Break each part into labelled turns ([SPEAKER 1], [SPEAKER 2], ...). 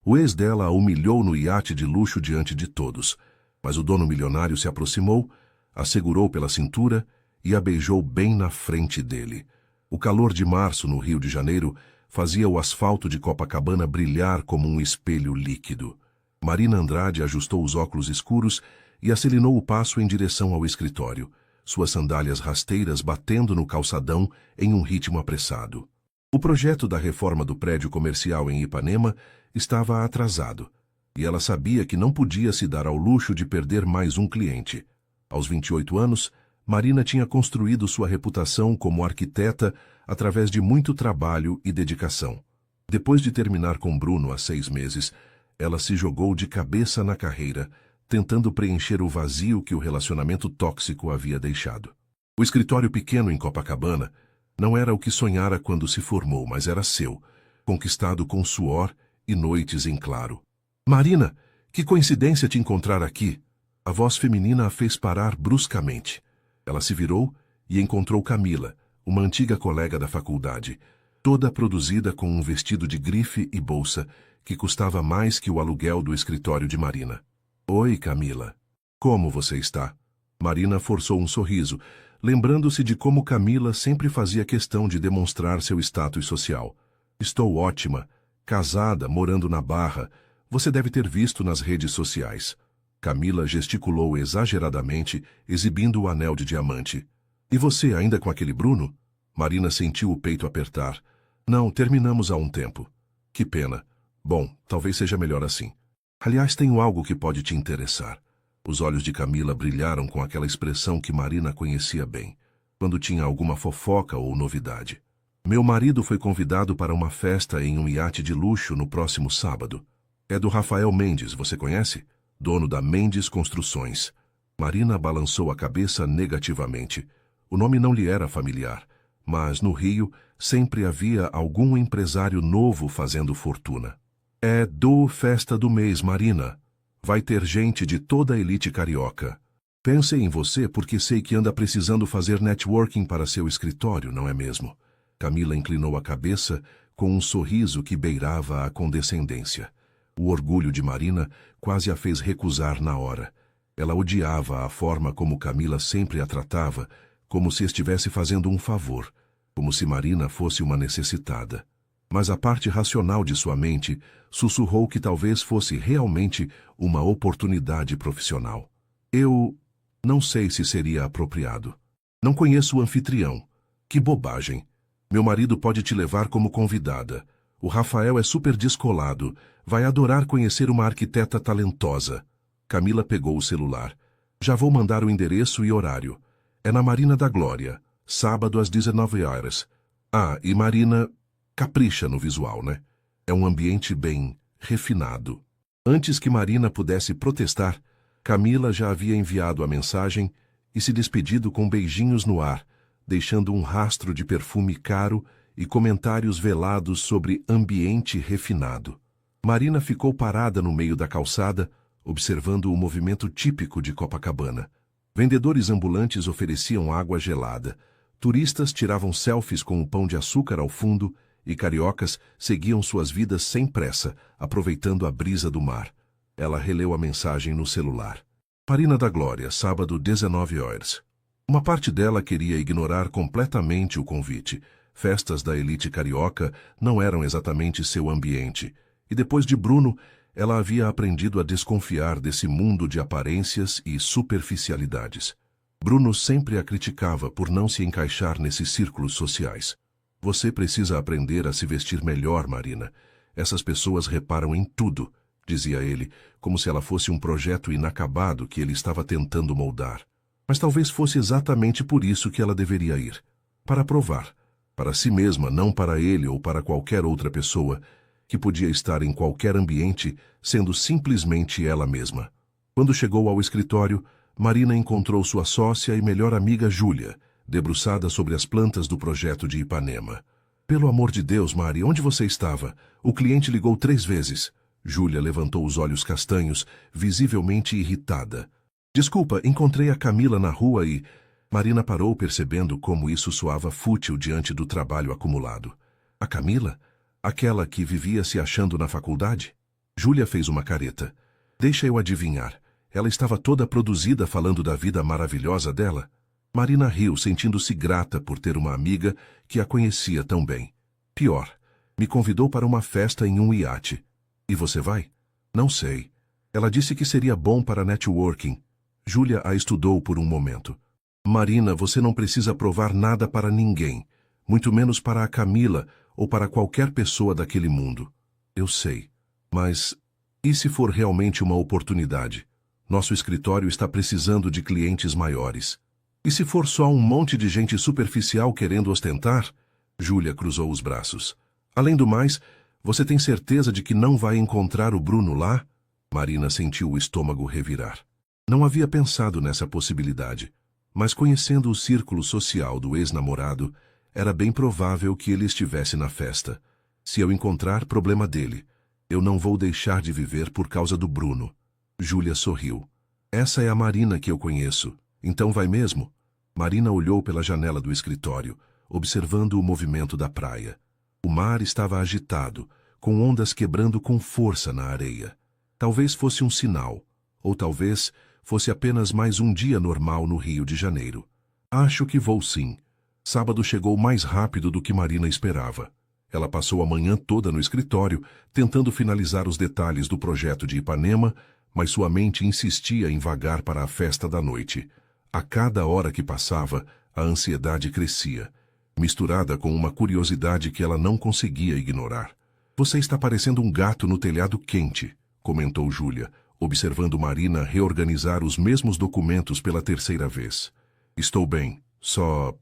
[SPEAKER 1] O ex dela a humilhou no iate de luxo diante de todos, mas o dono milionário se aproximou, a segurou pela cintura e a beijou bem na frente dele. O calor de março no Rio de Janeiro fazia o asfalto de Copacabana brilhar como um espelho líquido. Marina Andrade ajustou os óculos escuros e acelinou o passo em direção ao escritório, suas sandálias rasteiras batendo no calçadão em um ritmo apressado. O projeto da reforma do prédio comercial em Ipanema estava atrasado, e ela sabia que não podia se dar ao luxo de perder mais um cliente. Aos 28 anos, Marina tinha construído sua reputação como arquiteta através de muito trabalho e dedicação. Depois de terminar com Bruno há 6 meses, ela se jogou de cabeça na carreira, tentando preencher o vazio que o relacionamento tóxico havia deixado. O escritório pequeno em Copacabana não era o que sonhara quando se formou, mas era seu, conquistado com suor e noites em claro. Marina, que coincidência te encontrar aqui! A voz feminina a fez parar bruscamente. Ela se virou e encontrou Camila, uma antiga colega da faculdade, toda produzida com um vestido de grife e bolsa que custava mais que o aluguel do escritório de Marina. Oi, Camila. Como você está? Marina forçou um sorriso, lembrando-se de como Camila sempre fazia questão de demonstrar seu status social. Estou ótima, casada, morando na Barra. Você deve ter visto nas redes sociais. Camila gesticulou exageradamente, exibindo o anel de diamante. E você, ainda com aquele Bruno? Marina sentiu o peito apertar. Não, terminamos há um tempo. Que pena. Bom, talvez seja melhor assim. Aliás, tenho algo que pode te interessar. Os olhos de Camila brilharam com aquela expressão que Marina conhecia bem, quando tinha alguma fofoca ou novidade. Meu marido foi convidado para uma festa em um iate de luxo no próximo sábado. É do Rafael Mendes, você conhece? Dono da Mendes Construções. Marina balançou a cabeça negativamente. O nome não lhe era familiar, mas no Rio sempre havia algum empresário novo fazendo fortuna. É do Festa do Mês, Marina. Vai ter gente de toda a elite carioca. Pensei em você porque sei que anda precisando fazer networking para seu escritório, não é mesmo? Camila inclinou a cabeça com um sorriso que beirava a condescendência. O orgulho de Marina quase a fez recusar na hora. Ela odiava a forma como Camila sempre a tratava, como se estivesse fazendo um favor, como se Marina fosse uma necessitada. Mas a parte racional de sua mente sussurrou que talvez fosse realmente uma oportunidade profissional. Eu não sei se seria apropriado. Não conheço o anfitrião. Que bobagem. Meu marido pode te levar como convidada. O Rafael é super descolado. Vai adorar conhecer uma arquiteta talentosa. Camila pegou o celular. Já vou mandar o endereço e horário. É na Marina da Glória, sábado às 19 horas. Ah, e Marina, capricha no visual, né? É um ambiente bem refinado. Antes que Marina pudesse protestar, Camila já havia enviado a mensagem e se despedido com beijinhos no ar, deixando um rastro de perfume caro e comentários velados sobre ambiente refinado. Marina ficou parada no meio da calçada, observando o movimento típico de Copacabana. Vendedores ambulantes ofereciam água gelada, turistas tiravam selfies com o pão de açúcar ao fundo e cariocas seguiam suas vidas sem pressa, aproveitando a brisa do mar. Ela releu a mensagem no celular. Marina da Glória, sábado, 19 horas. Uma parte dela queria ignorar completamente o convite. Festas da elite carioca não eram exatamente seu ambiente. E depois de Bruno, ela havia aprendido a desconfiar desse mundo de aparências e superficialidades. Bruno sempre a criticava por não se encaixar nesses círculos sociais. Você precisa aprender a se vestir melhor, Marina. Essas pessoas reparam em tudo, dizia ele, como se ela fosse um projeto inacabado que ele estava tentando moldar. Mas talvez fosse exatamente por isso que ela deveria ir. Para provar, para si mesma, não para ele ou para qualquer outra pessoa, que podia estar em qualquer ambiente, sendo simplesmente ela mesma. Quando chegou ao escritório, Marina encontrou sua sócia e melhor amiga Júlia, debruçada sobre as plantas do projeto de Ipanema. Pelo amor de Deus, Mari, onde você estava? O cliente ligou 3 vezes. Júlia levantou os olhos castanhos, visivelmente irritada. Desculpa, encontrei a Camila na rua e... Marina parou percebendo como isso soava fútil diante do trabalho acumulado. A Camila? Aquela que vivia se achando na faculdade? Júlia fez uma careta. Deixa eu adivinhar. Ela estava toda produzida falando da vida maravilhosa dela. Marina riu, sentindo-se grata por ter uma amiga que a conhecia tão bem. Pior, me convidou para uma festa em um iate. E você vai? Não sei. Ela disse que seria bom para networking. Júlia a estudou por um momento. Marina, você não precisa provar nada para ninguém, muito menos para a Camila ou para qualquer pessoa daquele mundo. Eu sei. Mas, e se for realmente uma oportunidade? Nosso escritório está precisando de clientes maiores. E se for só um monte de gente superficial querendo ostentar? Júlia cruzou os braços. Além do mais, você tem certeza de que não vai encontrar o Bruno lá? Marina sentiu o estômago revirar. Não havia pensado nessa possibilidade, mas conhecendo o círculo social do ex-namorado, era bem provável que ele estivesse na festa. Se eu encontrar, problema dele. Eu não vou deixar de viver por causa do Bruno. Júlia sorriu. Essa é a Marina que eu conheço. Então vai mesmo? Marina olhou pela janela do escritório, observando o movimento da praia. O mar estava agitado, com ondas quebrando com força na areia. Talvez fosse um sinal, ou talvez fosse apenas mais um dia normal no Rio de Janeiro. Acho que vou sim. Sábado chegou mais rápido do que Marina esperava. Ela passou a manhã toda no escritório, tentando finalizar os detalhes do projeto de Ipanema, mas sua mente insistia em vagar para a festa da noite. A cada hora que passava, a ansiedade crescia, misturada com uma curiosidade que ela não conseguia ignorar. Você está parecendo um gato no telhado quente, comentou Júlia, observando Marina reorganizar os mesmos documentos pela terceira vez. Estou bem, só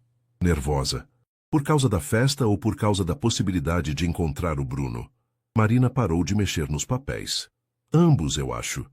[SPEAKER 1] nervosa. Por causa da festa ou por causa da possibilidade de encontrar o Bruno? Marina parou de mexer nos papéis. Ambos, eu acho.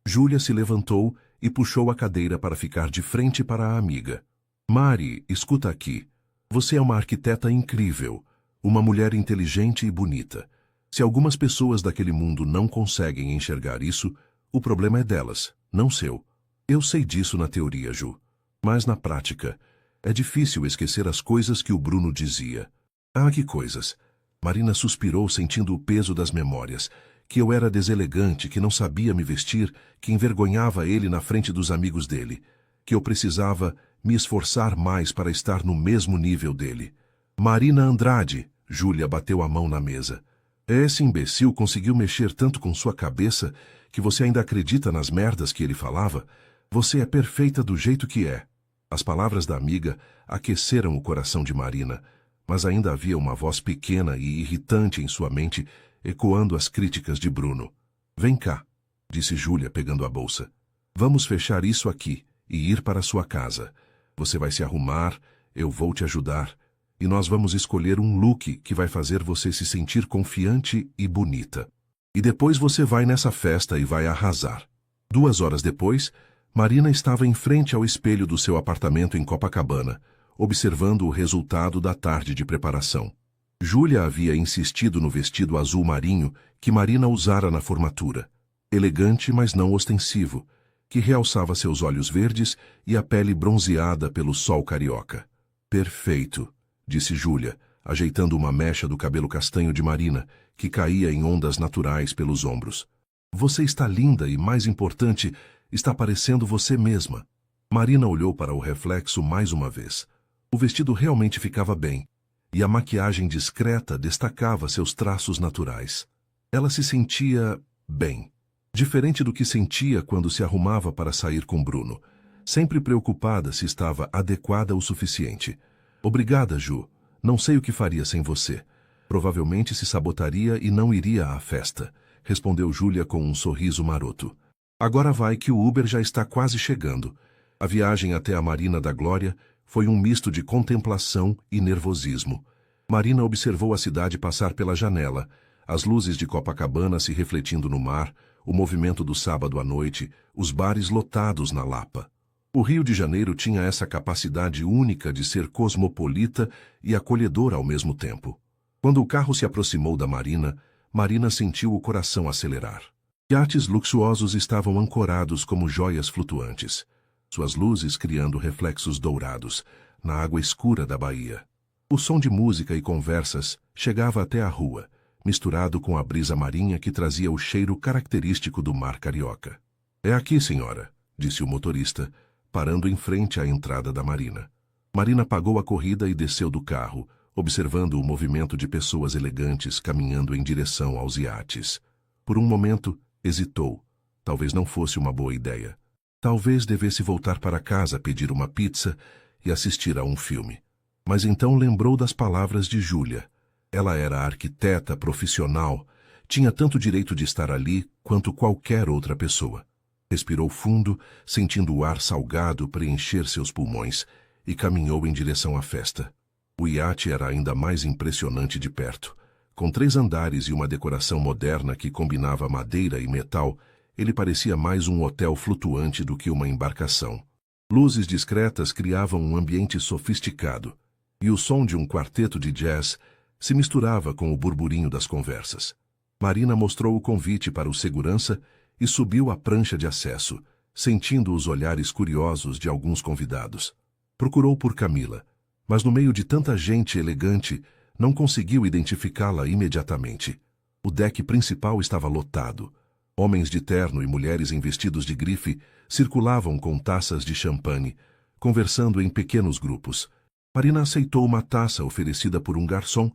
[SPEAKER 1] Júlia se levantou e puxou a cadeira para ficar de frente para a amiga. Mari, escuta aqui. Você é uma arquiteta incrível, uma mulher inteligente e bonita. Se algumas pessoas daquele mundo não conseguem enxergar isso, o problema é delas, não seu. Eu sei disso na teoria, Ju. Mas na prática, é difícil esquecer as coisas que o Bruno dizia. Ah, que coisas! Marina suspirou, sentindo o peso das memórias. Que eu era deselegante, que não sabia me vestir, que envergonhava ele na frente dos amigos dele. Que eu precisava me esforçar mais para estar no mesmo nível dele. Marina Andrade, Júlia bateu a mão na mesa. Esse imbecil conseguiu mexer tanto com sua cabeça que você ainda acredita nas merdas que ele falava? Você é perfeita do jeito que é. As palavras da amiga aqueceram o coração de Marina, mas ainda havia uma voz pequena e irritante em sua mente, ecoando as críticas de Bruno. Vem cá, disse Júlia pegando a bolsa. Vamos fechar isso aqui e ir para sua casa. Você vai se arrumar, eu vou te ajudar, e nós vamos escolher um look que vai fazer você se sentir confiante e bonita. E depois você vai nessa festa e vai arrasar. 2 horas depois, Marina estava em frente ao espelho do seu apartamento em Copacabana, observando o resultado da tarde de preparação. Júlia havia insistido no vestido azul marinho que Marina usara na formatura. Elegante, mas não ostensivo, que realçava seus olhos verdes e a pele bronzeada pelo sol carioca. Perfeito, disse Júlia, ajeitando uma mecha do cabelo castanho de Marina, que caía em ondas naturais pelos ombros. Você está linda e, mais importante, está parecendo você mesma. Marina olhou para o reflexo mais uma vez. O vestido realmente ficava bem, e a maquiagem discreta destacava seus traços naturais. Ela se sentia bem, diferente do que sentia quando se arrumava para sair com Bruno, sempre preocupada se estava adequada o suficiente. Obrigada, Ju. Não sei o que faria sem você. Provavelmente se sabotaria e não iria à festa, respondeu Júlia com um sorriso maroto. Agora vai que o Uber já está quase chegando. A viagem até a Marina da Glória foi um misto de contemplação e nervosismo. Marina observou a cidade passar pela janela, as luzes de Copacabana se refletindo no mar, o movimento do sábado à noite, os bares lotados na Lapa. O Rio de Janeiro tinha essa capacidade única de ser cosmopolita e acolhedor ao mesmo tempo. Quando o carro se aproximou da Marina, Marina sentiu o coração acelerar. Iates luxuosos estavam ancorados como joias flutuantes, suas luzes criando reflexos dourados na água escura da baía. O som de música e conversas chegava até a rua, misturado com a brisa marinha que trazia o cheiro característico do mar carioca. É aqui, senhora, disse o motorista, parando em frente à entrada da marina. Marina pagou a corrida e desceu do carro, observando o movimento de pessoas elegantes caminhando em direção aos iates. Por um momento, hesitou. Talvez não fosse uma boa ideia. Talvez devesse voltar para casa, pedir uma pizza e assistir a um filme. Mas então lembrou das palavras de Júlia. Ela era arquiteta profissional, tinha tanto direito de estar ali quanto qualquer outra pessoa. Respirou fundo, sentindo o ar salgado preencher seus pulmões, e caminhou em direção à festa. O iate era ainda mais impressionante de perto. Com 3 andares e uma decoração moderna que combinava madeira e metal, ele parecia mais um hotel flutuante do que uma embarcação. Luzes discretas criavam um ambiente sofisticado, e o som de um quarteto de jazz se misturava com o burburinho das conversas. Marina mostrou o convite para o segurança e subiu a prancha de acesso, sentindo os olhares curiosos de alguns convidados. Procurou por Camila, mas no meio de tanta gente elegante, não conseguiu identificá-la imediatamente. O deck principal estava lotado. Homens de terno e mulheres em vestidos de grife circulavam com taças de champanhe, conversando em pequenos grupos. Marina aceitou uma taça oferecida por um garçom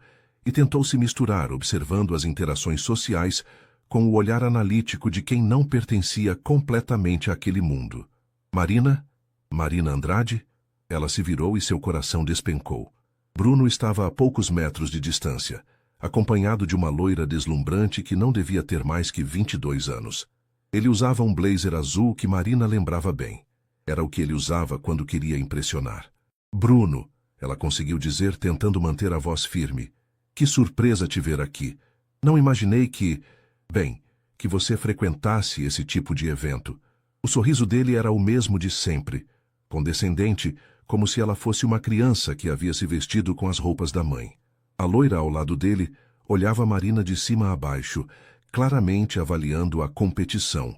[SPEAKER 1] e tentou se misturar, observando as interações sociais com o olhar analítico de quem não pertencia completamente àquele mundo. Marina Andrade? Ela se virou e seu coração despencou. Bruno estava a poucos metros de distância, acompanhado de uma loira deslumbrante que não devia ter mais que 22 anos. Ele usava um blazer azul que Marina lembrava bem. Era o que ele usava quando queria impressionar. Bruno, ela conseguiu dizer, tentando manter a voz firme. Que surpresa te ver aqui. Não imaginei que você frequentasse esse tipo de evento. O sorriso dele era o mesmo de sempre, condescendente, como se ela fosse uma criança que havia se vestido com as roupas da mãe. A loira ao lado dele olhava Marina de cima a baixo, claramente avaliando a competição,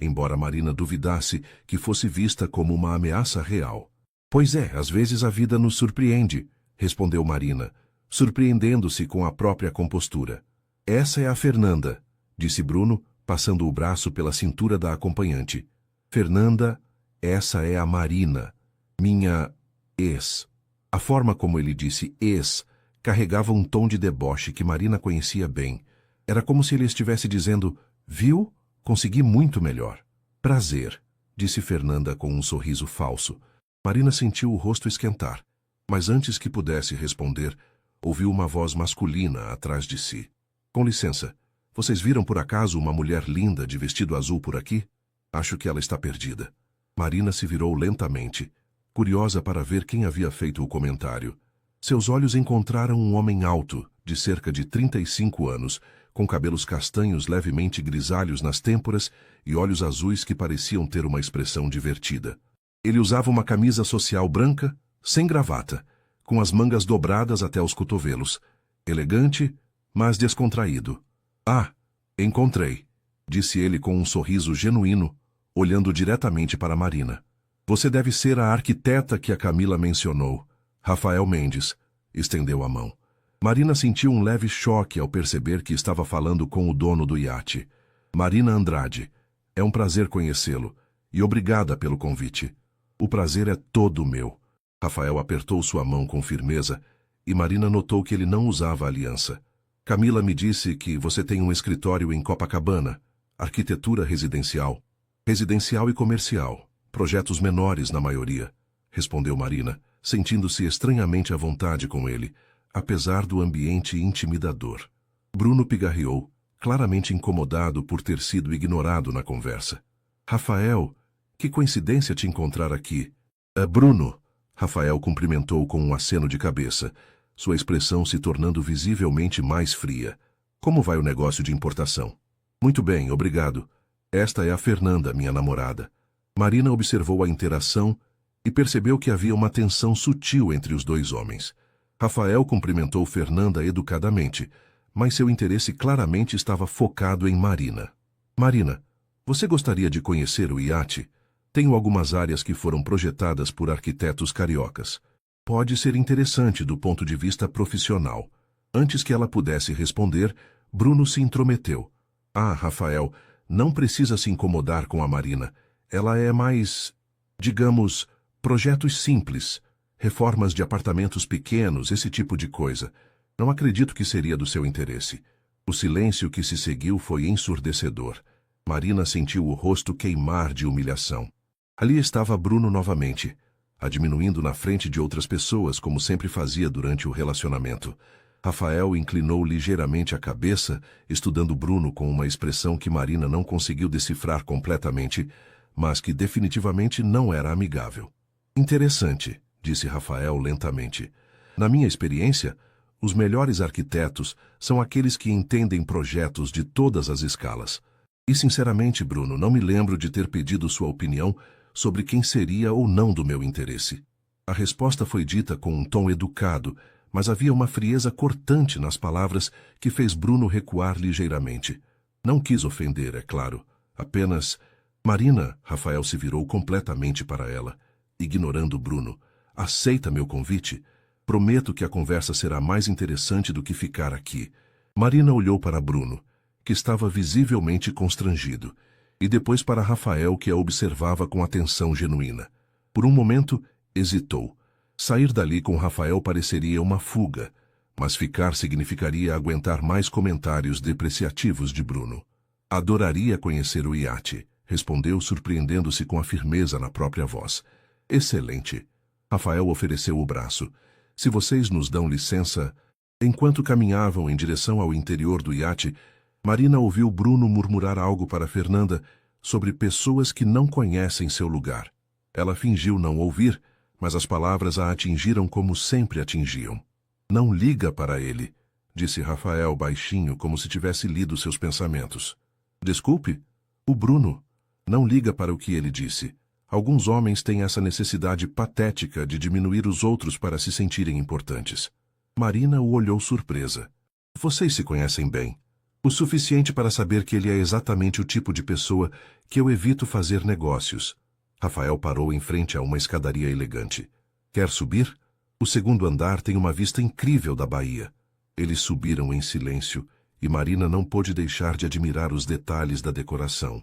[SPEAKER 1] embora Marina duvidasse que fosse vista como uma ameaça real. Pois é, às vezes a vida nos surpreende, respondeu Marina, surpreendendo-se com a própria compostura. Essa é a Fernanda, disse Bruno, passando o braço pela cintura da acompanhante. Fernanda, essa é a Marina, minha ex. A forma como ele disse ex carregava um tom de deboche que Marina conhecia bem. Era como se ele estivesse dizendo, viu? Consegui muito melhor. Prazer, disse Fernanda com um sorriso falso. Marina sentiu o rosto esquentar, mas antes que pudesse responder, ouviu uma voz masculina atrás de si. Com licença, vocês viram por acaso uma mulher linda de vestido azul por aqui? Acho que ela está perdida. Marina se virou lentamente, curiosa para ver quem havia feito o comentário. Seus olhos encontraram um homem alto, de cerca de 35 anos, com cabelos castanhos levemente grisalhos nas têmporas e olhos azuis que pareciam ter uma expressão divertida. Ele usava uma camisa social branca, sem gravata, com as mangas dobradas até os cotovelos. Elegante, mas descontraído. Ah, encontrei, disse ele com um sorriso genuíno, olhando diretamente para Marina. Você deve ser a arquiteta que a Camila mencionou. Rafael Mendes, estendeu a mão. Marina sentiu um leve choque ao perceber que estava falando com o dono do iate. Marina Andrade, é um prazer conhecê-lo, e obrigada pelo convite. O prazer é todo meu. Rafael apertou sua mão com firmeza, e Marina notou que ele não usava aliança. Camila me disse que você tem um escritório em Copacabana, arquitetura residencial. Residencial e comercial, projetos menores na maioria, respondeu Marina, sentindo-se estranhamente à vontade com ele, apesar do ambiente intimidador. Bruno pigarreou, claramente incomodado por ter sido ignorado na conversa. Rafael, que coincidência te encontrar aqui. Bruno, Rafael cumprimentou com um aceno de cabeça, sua expressão se tornando visivelmente mais fria. Como vai o negócio de importação? Muito bem, obrigado. Esta é a Fernanda, minha namorada. Marina observou a interação e percebeu que havia uma tensão sutil entre os dois homens. Rafael cumprimentou Fernanda educadamente, mas seu interesse claramente estava focado em Marina. Marina, você gostaria de conhecer o iate? Tenho algumas áreas que foram projetadas por arquitetos cariocas. Pode ser interessante do ponto de vista profissional. Antes que ela pudesse responder, Bruno se intrometeu. Ah, Rafael, não precisa se incomodar com a Marina. Ela é mais, digamos, projetos simples, reformas de apartamentos pequenos, esse tipo de coisa. Não acredito que seria do seu interesse. O silêncio que se seguiu foi ensurdecedor. Marina sentiu o rosto queimar de humilhação. Ali estava Bruno novamente, a diminuindo na frente de outras pessoas, como sempre fazia durante o relacionamento. Rafael inclinou ligeiramente a cabeça, estudando Bruno com uma expressão que Marina não conseguiu decifrar completamente, mas que definitivamente não era amigável. Interessante, disse Rafael lentamente. Na minha experiência, os melhores arquitetos são aqueles que entendem projetos de todas as escalas. E sinceramente, Bruno, não me lembro de ter pedido sua opinião sobre quem seria ou não do meu interesse. A resposta foi dita com um tom educado, mas havia uma frieza cortante nas palavras que fez Bruno recuar ligeiramente. Não quis ofender, é claro. Apenas... Marina, Rafael se virou completamente para ela, ignorando Bruno. Aceita meu convite? Prometo que a conversa será mais interessante do que ficar aqui. Marina olhou para Bruno, que estava visivelmente constrangido, e depois para Rafael, que a observava com atenção genuína. Por um momento, hesitou. Sair dali com Rafael pareceria uma fuga, mas ficar significaria aguentar mais comentários depreciativos de Bruno. Adoraria conhecer o iate, respondeu, surpreendendo-se com a firmeza na própria voz. Excelente. Rafael ofereceu o braço. Se vocês nos dão licença... Enquanto caminhavam em direção ao interior do iate, Marina ouviu Bruno murmurar algo para Fernanda sobre pessoas que não conhecem seu lugar. Ela fingiu não ouvir, mas as palavras a atingiram como sempre atingiam. Não liga para ele, disse Rafael baixinho, como se tivesse lido seus pensamentos. Desculpe? O Bruno. Não liga para o que ele disse. Alguns homens têm essa necessidade patética de diminuir os outros para se sentirem importantes. Marina o olhou surpresa. Vocês se conhecem bem. O suficiente para saber que ele é exatamente o tipo de pessoa que eu evito fazer negócios. Rafael parou em frente a uma escadaria elegante. Quer subir? O segundo andar tem uma vista incrível da Bahia. Eles subiram em silêncio e Marina não pôde deixar de admirar os detalhes da decoração.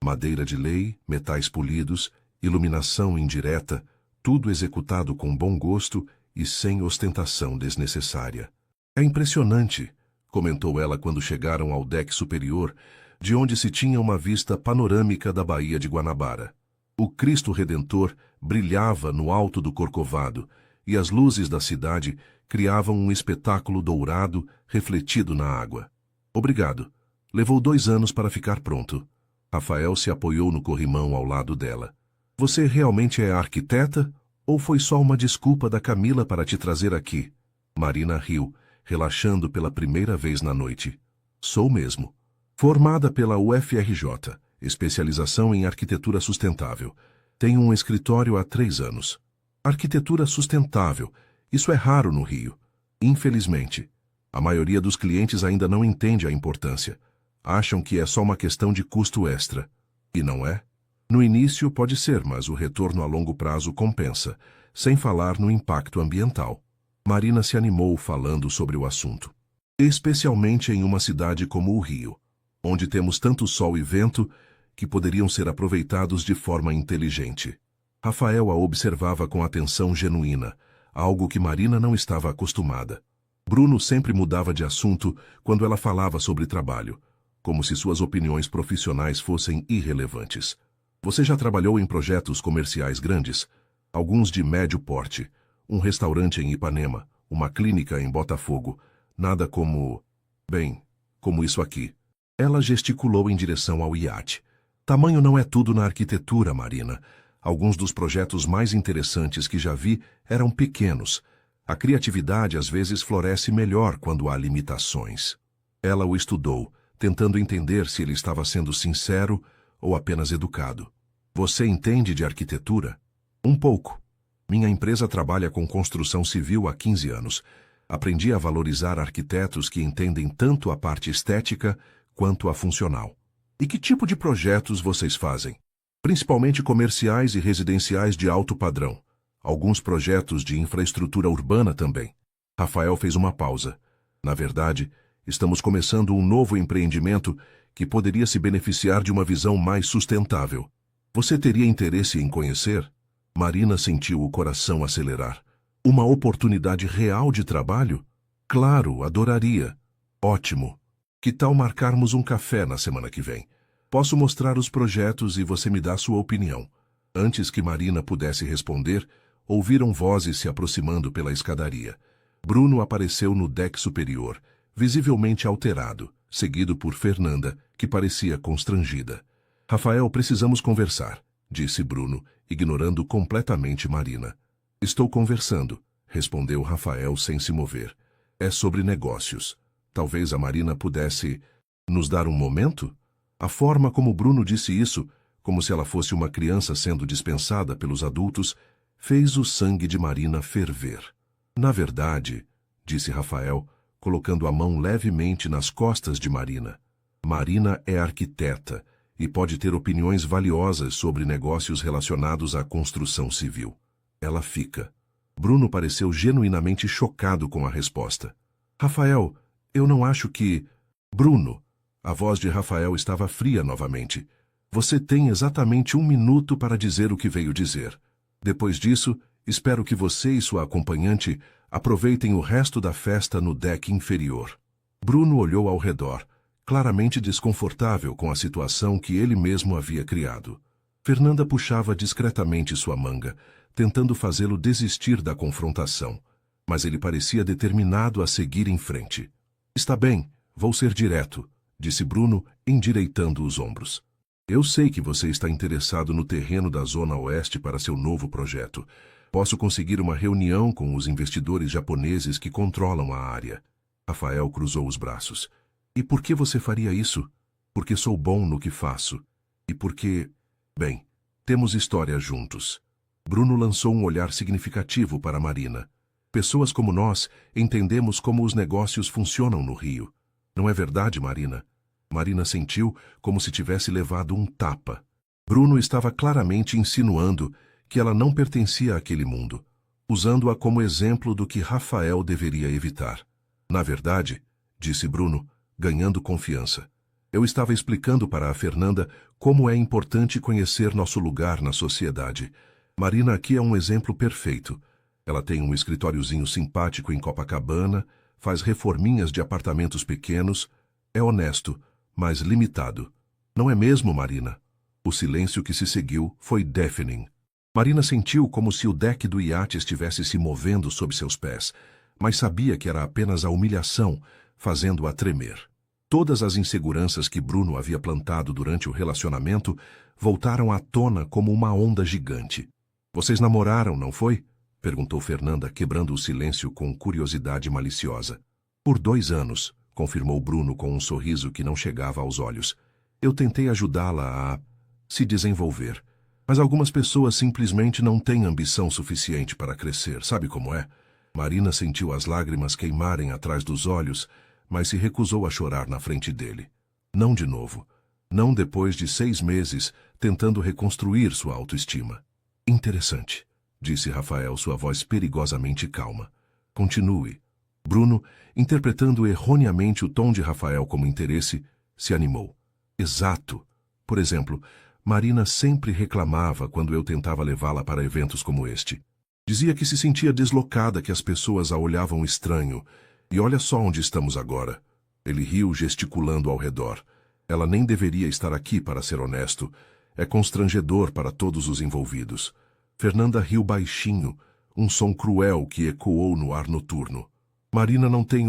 [SPEAKER 1] Madeira de lei, metais polidos, iluminação indireta, tudo executado com bom gosto e sem ostentação desnecessária. É impressionante, comentou ela quando chegaram ao deck superior, de onde se tinha uma vista panorâmica da Baía de Guanabara. O Cristo Redentor brilhava no alto do Corcovado, e as luzes da cidade criavam um espetáculo dourado refletido na água. Obrigado. Levou 2 anos para ficar pronto. Rafael se apoiou no corrimão ao lado dela. Você realmente é arquiteta? Ou foi só uma desculpa da Camila para te trazer aqui? Marina riu, relaxando pela primeira vez na noite. Sou mesmo. Formada pela UFRJ, especialização em arquitetura sustentável. Tenho um escritório há 3 anos. Arquitetura sustentável. Isso é raro no Rio. Infelizmente. A maioria dos clientes ainda não entende a importância. Acham que é só uma questão de custo extra. E não é? No início pode ser, mas o retorno a longo prazo compensa, sem falar no impacto ambiental. Marina se animou falando sobre o assunto. Especialmente em uma cidade como o Rio, onde temos tanto sol e vento que poderiam ser aproveitados de forma inteligente. Rafael a observava com atenção genuína, algo que Marina não estava acostumada. Bruno sempre mudava de assunto quando ela falava sobre trabalho, como se suas opiniões profissionais fossem irrelevantes. Você já trabalhou em projetos comerciais grandes? Alguns de médio porte, um restaurante em Ipanema, uma clínica em Botafogo, nada como... bem, como isso aqui. Ela gesticulou em direção ao iate. Tamanho não é tudo na arquitetura, Marina. Alguns dos projetos mais interessantes que já vi eram pequenos. A criatividade às vezes floresce melhor quando há limitações. Ela o estudou, tentando entender se ele estava sendo sincero ou apenas educado. Você entende de arquitetura? Um pouco. Minha empresa trabalha com construção civil há 15 anos. Aprendi a valorizar arquitetos que entendem tanto a parte estética quanto a funcional. E que tipo de projetos vocês fazem? Principalmente comerciais e residenciais de alto padrão. Alguns projetos de infraestrutura urbana também. Rafael fez uma pausa. Na verdade, Estamos começando um novo empreendimento que poderia se beneficiar de uma visão mais sustentável. Você teria interesse em conhecer? Marina sentiu o coração acelerar. Uma oportunidade real de trabalho? Claro, adoraria. Ótimo. Que tal marcarmos um café na semana que vem? Posso mostrar os projetos e você me dá sua opinião. Antes que Marina pudesse responder, ouviram vozes se aproximando pela escadaria. Bruno apareceu no deck superior, visivelmente alterado, seguido por Fernanda, que parecia constrangida. Rafael, precisamos conversar, disse Bruno, ignorando completamente Marina. Estou conversando, respondeu Rafael sem se mover. É sobre negócios. Talvez a Marina pudesse nos dar um momento? A forma como Bruno disse isso, como se ela fosse uma criança sendo dispensada pelos adultos, fez o sangue de Marina ferver. Na verdade, disse Rafael, colocando a mão levemente nas costas de Marina. Marina é arquiteta e pode ter opiniões valiosas sobre negócios relacionados à construção civil. Ela fica. Bruno pareceu genuinamente chocado com a resposta. Rafael, eu não acho que... Bruno, a voz de Rafael estava fria novamente. Você tem exatamente 1 minuto para dizer o que veio dizer. Depois disso, espero que você e sua acompanhante aproveitem o resto da festa no deck inferior. Bruno olhou ao redor, claramente desconfortável com a situação que ele mesmo havia criado. Fernanda puxava discretamente sua manga, tentando fazê-lo desistir da confrontação, mas ele parecia determinado a seguir em frente. Está bem, vou ser direto, disse Bruno, endireitando os ombros. Eu sei que você está interessado no terreno da Zona Oeste para seu novo projeto. Posso conseguir uma reunião com os investidores japoneses que controlam a área. Rafael cruzou os braços. E por que você faria isso? Porque sou bom no que faço. E porque... Bem, temos história juntos. Bruno lançou um olhar significativo para Marina. Pessoas como nós entendemos como os negócios funcionam no Rio. Não é verdade, Marina? Marina sentiu como se tivesse levado um tapa. Bruno estava claramente insinuando que ela não pertencia àquele mundo, usando-a como exemplo do que Rafael deveria evitar. Na verdade, disse Bruno, ganhando confiança, eu estava explicando para a Fernanda como é importante conhecer nosso lugar na sociedade. Marina aqui é um exemplo perfeito. Ela tem um escritóriozinho simpático em Copacabana, faz reforminhas de apartamentos pequenos, é honesto, mas limitado. Não é mesmo, Marina? O silêncio que se seguiu foi deafening. Marina sentiu como se o deck do iate estivesse se movendo sob seus pés, mas sabia que era apenas a humilhação, fazendo-a tremer. Todas as inseguranças que Bruno havia plantado durante o relacionamento voltaram à tona como uma onda gigante. Vocês namoraram, não foi? Perguntou Fernanda, quebrando o silêncio com curiosidade maliciosa. Por 2 anos, confirmou Bruno com um sorriso que não chegava aos olhos. Eu tentei ajudá-la a se desenvolver, mas algumas pessoas simplesmente não têm ambição suficiente para crescer, sabe como é? Marina sentiu as lágrimas queimarem atrás dos olhos, mas se recusou a chorar na frente dele. Não de novo. Não depois de 6 meses tentando reconstruir sua autoestima. Interessante, disse Rafael, sua voz perigosamente calma. Continue. Bruno, interpretando erroneamente o tom de Rafael como interesse, se animou. Exato. Por exemplo, Marina sempre reclamava quando eu tentava levá-la para eventos como este. Dizia que se sentia deslocada, que as pessoas a olhavam estranho. E olha só onde estamos agora. Ele riu, gesticulando ao redor. Ela nem deveria estar aqui, para ser honesto. É constrangedor para todos os envolvidos. Fernanda riu baixinho, um som cruel que ecoou no ar noturno. Marina não tem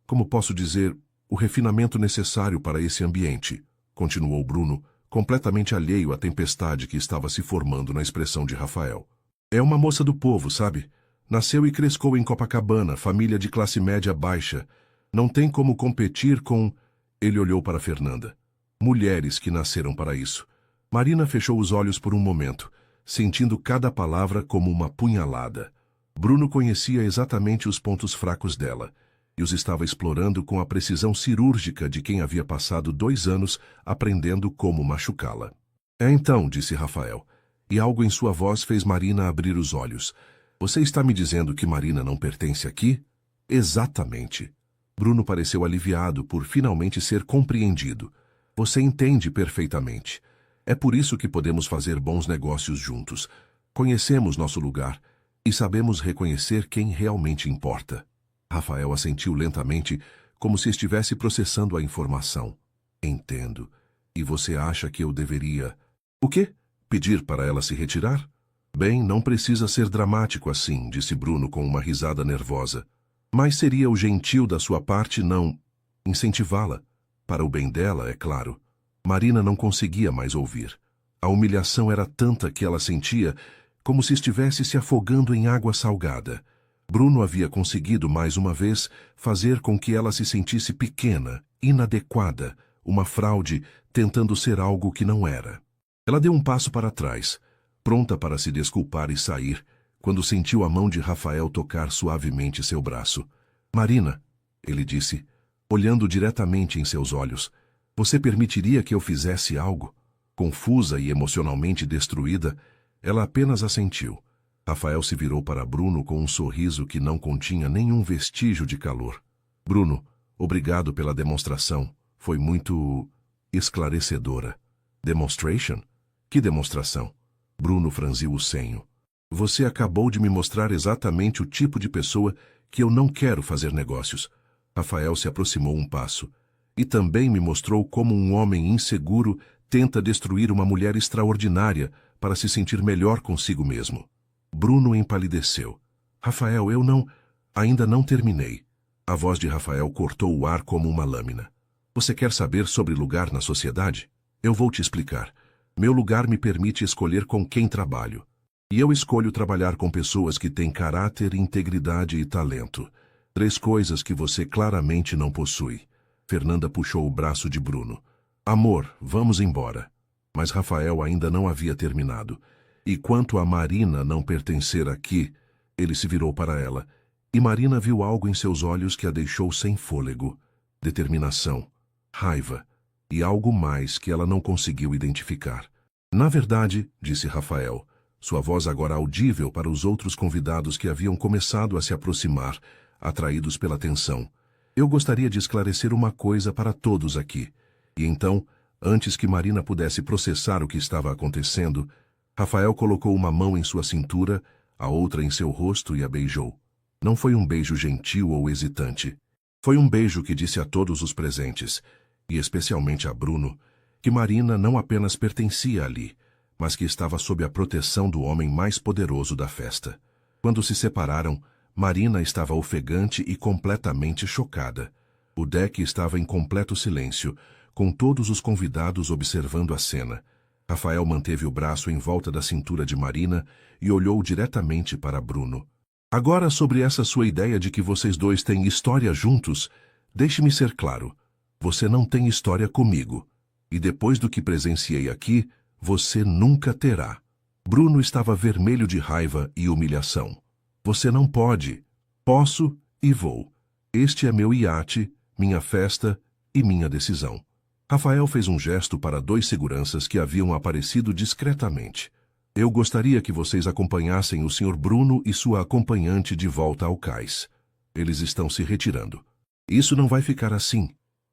[SPEAKER 1] como posso dizer, o refinamento necessário para esse ambiente, continuou Bruno, completamente alheio à tempestade que estava se formando na expressão de Rafael. É uma moça do povo, sabe? Nasceu e cresceu em Copacabana, família de classe média baixa. Não tem como competir com... Ele olhou para Fernanda. Mulheres que nasceram para isso. Marina fechou os olhos por um momento, sentindo cada palavra como uma punhalada. Bruno conhecia exatamente os pontos fracos dela, e os estava explorando com a precisão cirúrgica de quem havia passado 2 anos aprendendo como machucá-la. É então, disse Rafael, e algo em sua voz fez Marina abrir os olhos. Você está me dizendo que Marina não pertence aqui? Exatamente. Bruno pareceu aliviado por finalmente ser compreendido. Você entende perfeitamente. É por isso que podemos fazer bons negócios juntos. Conhecemos nosso lugar e sabemos reconhecer quem realmente importa. Rafael assentiu lentamente, como se estivesse processando a informação. Entendo. E você acha que eu deveria... O quê? Pedir para ela se retirar? Bem, não precisa ser dramático assim, disse Bruno com uma risada nervosa. Mas seria o gentil da sua parte não incentivá-la. Para o bem dela, é claro. Marina não conseguia mais ouvir. A humilhação era tanta que ela sentia como se estivesse se afogando em água salgada. Bruno havia conseguido, mais uma vez, fazer com que ela se sentisse pequena, inadequada, uma fraude tentando ser algo que não era. Ela deu um passo para trás, pronta para se desculpar e sair, quando sentiu a mão de Rafael tocar suavemente seu braço. Marina, ele disse, olhando diretamente em seus olhos, você permitiria que eu fizesse algo? Confusa e emocionalmente destruída, ela apenas assentiu. Rafael se virou para Bruno com um sorriso que não continha nenhum vestígio de calor. Bruno, obrigado pela demonstração. Foi muito... esclarecedora. Demonstration? Que demonstração? Bruno franziu o senho. Você acabou de me mostrar exatamente o tipo de pessoa que eu não quero fazer negócios. Rafael se aproximou um passo. E também me mostrou como um homem inseguro tenta destruir uma mulher extraordinária para se sentir melhor consigo mesmo. Bruno empalideceu. Rafael, eu não... Ainda não terminei. A voz de Rafael cortou o ar como uma lâmina. Você quer saber sobre lugar na sociedade? Eu vou te explicar. Meu lugar me permite escolher com quem trabalho. E eu escolho trabalhar com pessoas que têm caráter, integridade e talento. 3 coisas que você claramente não possui. Fernanda puxou o braço de Bruno. Amor, vamos embora. Mas Rafael ainda não havia terminado. E quanto a Marina não pertencer aqui, ele se virou para ela. E Marina viu algo em seus olhos que a deixou sem fôlego. Determinação, raiva e algo mais que ela não conseguiu identificar. Na verdade, disse Rafael, sua voz agora audível para os outros convidados que haviam começado a se aproximar, atraídos pela tensão. Eu gostaria de esclarecer uma coisa para todos aqui. E então, antes que Marina pudesse processar o que estava acontecendo, Rafael colocou uma mão em sua cintura, a outra em seu rosto e a beijou. Não foi um beijo gentil ou hesitante. Foi um beijo que disse a todos os presentes, e especialmente a Bruno, que Marina não apenas pertencia ali, mas que estava sob a proteção do homem mais poderoso da festa. Quando se separaram, Marina estava ofegante e completamente chocada. O deck estava em completo silêncio, com todos os convidados observando a cena. Rafael manteve o braço em volta da cintura de Marina e olhou diretamente para Bruno. Agora, sobre essa sua ideia de que vocês dois têm história juntos, deixe-me ser claro. Você não tem história comigo. E depois do que presenciei aqui, você nunca terá. Bruno estava vermelho de raiva e humilhação. Você não pode. Posso e vou. Este é meu iate, minha festa e minha decisão. Rafael fez um gesto para 2 seguranças que haviam aparecido discretamente. Eu gostaria que vocês acompanhassem o Sr. Bruno e sua acompanhante de volta ao cais. Eles estão se retirando. Isso não vai ficar assim,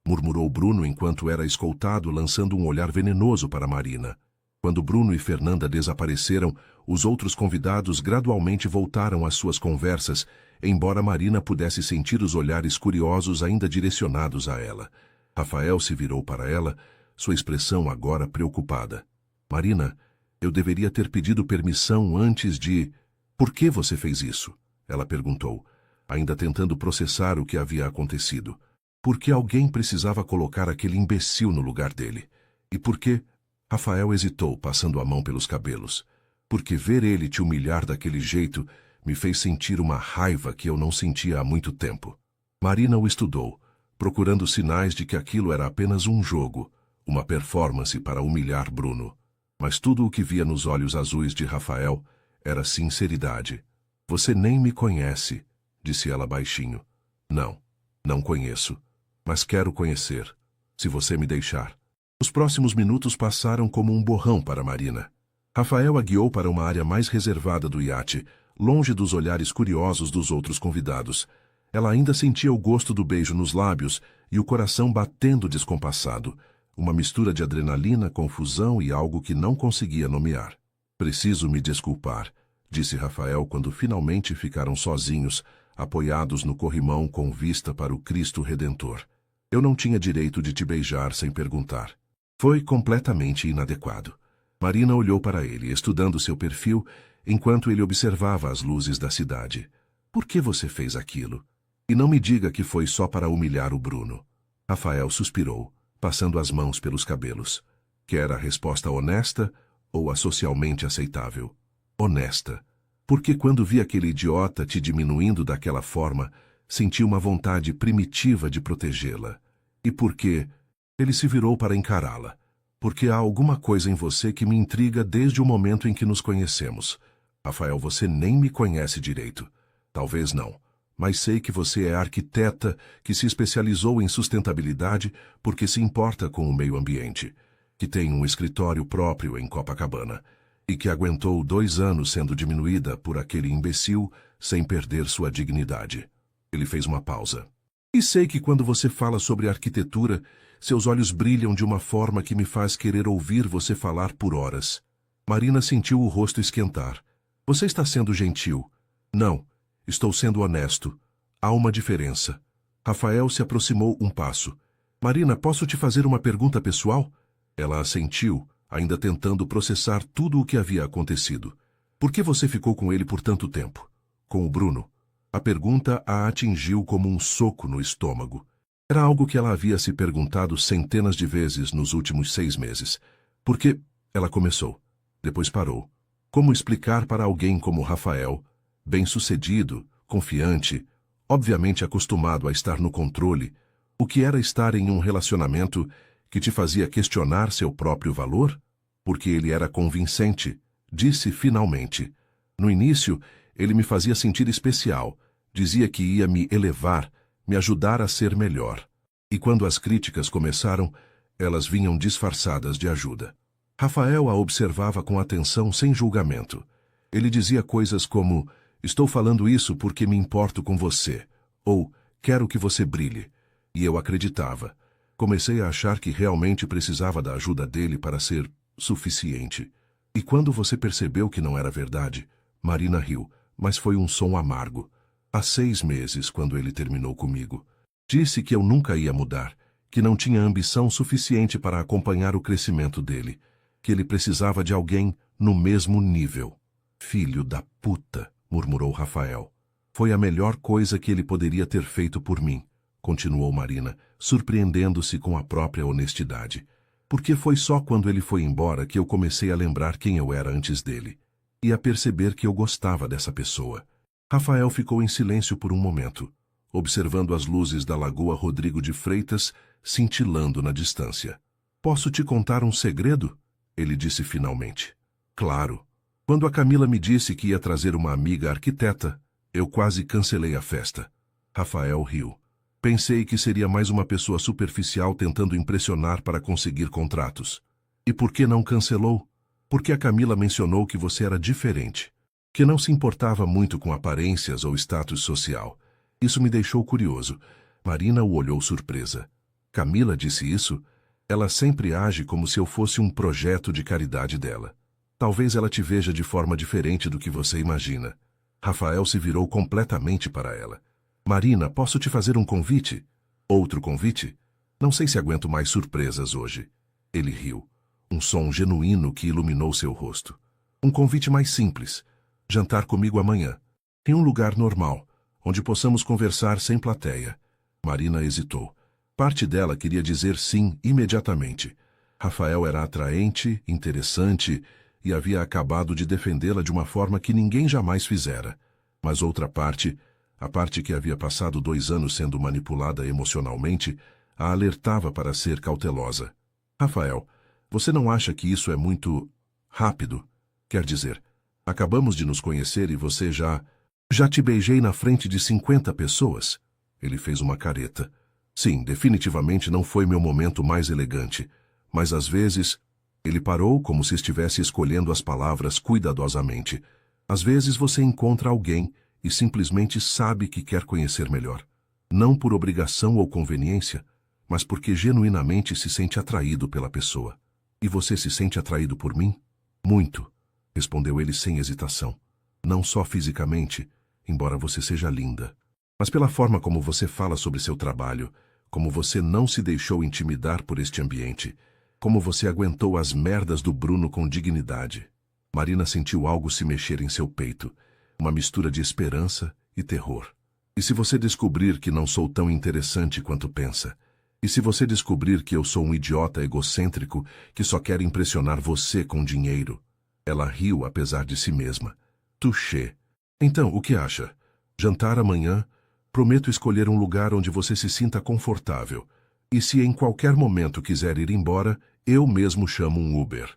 [SPEAKER 1] murmurou Bruno enquanto era escoltado, lançando um olhar venenoso para Marina. Quando Bruno e Fernanda desapareceram, os outros convidados gradualmente voltaram às suas conversas, embora Marina pudesse sentir os olhares curiosos ainda direcionados a ela. Rafael se virou para ela, sua expressão agora preocupada. Marina, eu deveria ter pedido permissão antes de... Por que você fez isso? Ela perguntou, ainda tentando processar o que havia acontecido. Por que alguém precisava colocar aquele imbecil no lugar dele? E por que... Rafael hesitou, passando a mão pelos cabelos. Porque ver ele te humilhar daquele jeito me fez sentir uma raiva que eu não sentia há muito tempo. Marina o estudou, procurando sinais de que aquilo era apenas um jogo, uma performance para humilhar Bruno. Mas tudo o que via nos olhos azuis de Rafael era sinceridade. Você nem me conhece, disse ela baixinho. Não, não conheço, mas quero conhecer, se você me deixar. Os próximos minutos passaram como um borrão para Marina. Rafael a guiou para uma área mais reservada do iate, longe dos olhares curiosos dos outros convidados. Ela ainda sentia o gosto do beijo nos lábios e o coração batendo descompassado, uma mistura de adrenalina, confusão e algo que não conseguia nomear. Preciso me desculpar, disse Rafael quando finalmente ficaram sozinhos, apoiados no corrimão com vista para o Cristo Redentor. Eu não tinha direito de te beijar sem perguntar. Foi completamente inadequado. Marina olhou para ele, estudando seu perfil, enquanto ele observava as luzes da cidade. Por que você fez aquilo? E não me diga que foi só para humilhar o Bruno. Rafael suspirou, passando as mãos pelos cabelos. Quer a resposta honesta ou a socialmente aceitável? Honesta. Porque quando vi aquele idiota te diminuindo daquela forma, senti uma vontade primitiva de protegê-la. E por quê? Ele se virou para encará-la. Porque há alguma coisa em você que me intriga desde o momento em que nos conhecemos. Rafael, você nem me conhece direito. Talvez não. Mas sei que você é arquiteta que se especializou em sustentabilidade porque se importa com o meio ambiente, que tem um escritório próprio em Copacabana e que aguentou 2 anos sendo diminuída por aquele imbecil sem perder sua dignidade. Ele fez uma pausa. E sei que quando você fala sobre arquitetura, seus olhos brilham de uma forma que me faz querer ouvir você falar por horas. Marina sentiu o rosto esquentar. Você está sendo gentil. Não. Estou sendo honesto. Há uma diferença. Rafael se aproximou um passo. Marina, posso te fazer uma pergunta pessoal? Ela assentiu, ainda tentando processar tudo o que havia acontecido. Por que você ficou com ele por tanto tempo? Com o Bruno? A pergunta a atingiu como um soco no estômago. Era algo que ela havia se perguntado centenas de vezes nos últimos 6 meses. Por que? Ela começou. Depois parou. Como explicar para alguém como Rafael, bem-sucedido, confiante, obviamente acostumado a estar no controle, o que era estar em um relacionamento que te fazia questionar seu próprio valor? Porque ele era convincente, disse finalmente. No início, ele me fazia sentir especial, dizia que ia me elevar, me ajudar a ser melhor. E quando as críticas começaram, elas vinham disfarçadas de ajuda. Rafael a observava com atenção sem julgamento. Ele dizia coisas como: estou falando isso porque me importo com você, ou quero que você brilhe. E eu acreditava. Comecei a achar que realmente precisava da ajuda dele para ser suficiente. E quando você percebeu que não era verdade, Marina riu, mas foi um som amargo. Há 6 meses, quando ele terminou comigo. Disse que eu nunca ia mudar, que não tinha ambição suficiente para acompanhar o crescimento dele, que ele precisava de alguém no mesmo nível. Filho da puta, murmurou Rafael. Foi a melhor coisa que ele poderia ter feito por mim, continuou Marina, surpreendendo-se com a própria honestidade. Porque foi só quando ele foi embora que eu comecei a lembrar quem eu era antes dele, e a perceber que eu gostava dessa pessoa. Rafael ficou em silêncio por um momento, observando as luzes da Lagoa Rodrigo de Freitas cintilando na distância. Posso te contar um segredo? Ele disse finalmente. Claro. Quando a Camila me disse que ia trazer uma amiga arquiteta, eu quase cancelei a festa. Rafael riu. Pensei que seria mais uma pessoa superficial tentando impressionar para conseguir contratos. E por que não cancelou? Porque a Camila mencionou que você era diferente, que não se importava muito com aparências ou status social. Isso me deixou curioso. Marina o olhou surpresa. Camila disse isso? Ela sempre age como se eu fosse um projeto de caridade dela. Talvez ela te veja de forma diferente do que você imagina. Rafael se virou completamente para ela. Marina, posso te fazer um convite? Outro convite? Não sei se aguento mais surpresas hoje. Ele riu. Um som genuíno que iluminou seu rosto. Um convite mais simples. Jantar comigo amanhã. Em um lugar normal, onde possamos conversar sem plateia. Marina hesitou. Parte dela queria dizer sim imediatamente. Rafael era atraente, interessante e havia acabado de defendê-la de uma forma que ninguém jamais fizera. Mas outra parte, a parte que havia passado 2 anos sendo manipulada emocionalmente, a alertava para ser cautelosa. Rafael, você não acha que isso é muito rápido? Quer dizer, acabamos de nos conhecer e você já te beijei na frente de 50 pessoas? Ele fez uma careta. Sim, definitivamente não foi meu momento mais elegante, mas às vezes... Ele parou como se estivesse escolhendo as palavras cuidadosamente. Às vezes você encontra alguém e simplesmente sabe que quer conhecer melhor. Não por obrigação ou conveniência, mas porque genuinamente se sente atraído pela pessoa. E você se sente atraído por mim? Muito, respondeu ele sem hesitação. Não só fisicamente, embora você seja linda, mas pela forma como você fala sobre seu trabalho, como você não se deixou intimidar por este ambiente, como você aguentou as merdas do Bruno com dignidade. Marina sentiu algo se mexer em seu peito, uma mistura de esperança e terror. E se você descobrir que não sou tão interessante quanto pensa? E se você descobrir que eu sou um idiota egocêntrico que só quer impressionar você com dinheiro? Ela riu apesar de si mesma. Touché. Então, o que acha? Jantar amanhã? Prometo escolher um lugar onde você se sinta confortável. E se em qualquer momento quiser ir embora, eu mesmo chamo um Uber.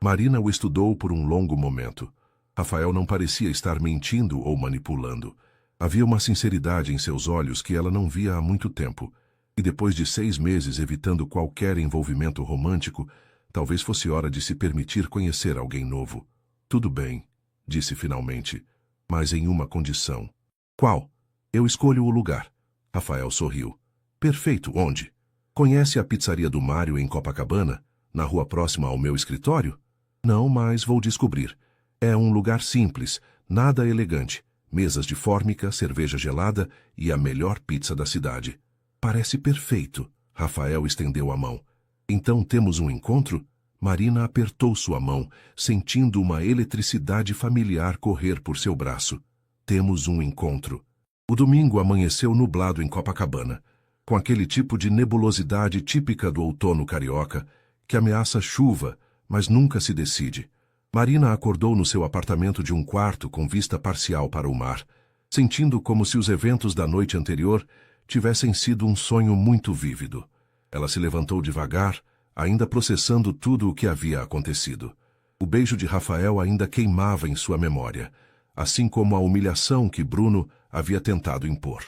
[SPEAKER 1] Marina o estudou por um longo momento. Rafael não parecia estar mentindo ou manipulando. Havia uma sinceridade em seus olhos que ela não via há muito tempo. E depois de 6 meses evitando qualquer envolvimento romântico, talvez fosse hora de se permitir conhecer alguém novo. Tudo bem, disse finalmente, mas em uma condição. Qual? Eu escolho o lugar. Rafael sorriu. Perfeito, onde? Conhece a pizzaria do Mário em Copacabana, na rua próxima ao meu escritório? Não, mas vou descobrir. É um lugar simples, nada elegante. Mesas de fórmica, cerveja gelada e a melhor pizza da cidade. Parece perfeito. Rafael estendeu a mão. Então temos um encontro? Marina apertou sua mão, sentindo uma eletricidade familiar correr por seu braço. Temos um encontro. O domingo amanheceu nublado em Copacabana, com aquele tipo de nebulosidade típica do outono carioca, que ameaça chuva, mas nunca se decide. Marina acordou no seu apartamento de um quarto com vista parcial para o mar, sentindo como se os eventos da noite anterior tivessem sido um sonho muito vívido. Ela se levantou devagar, ainda processando tudo o que havia acontecido. O beijo de Rafael ainda queimava em sua memória, assim como a humilhação que Bruno havia tentado impor.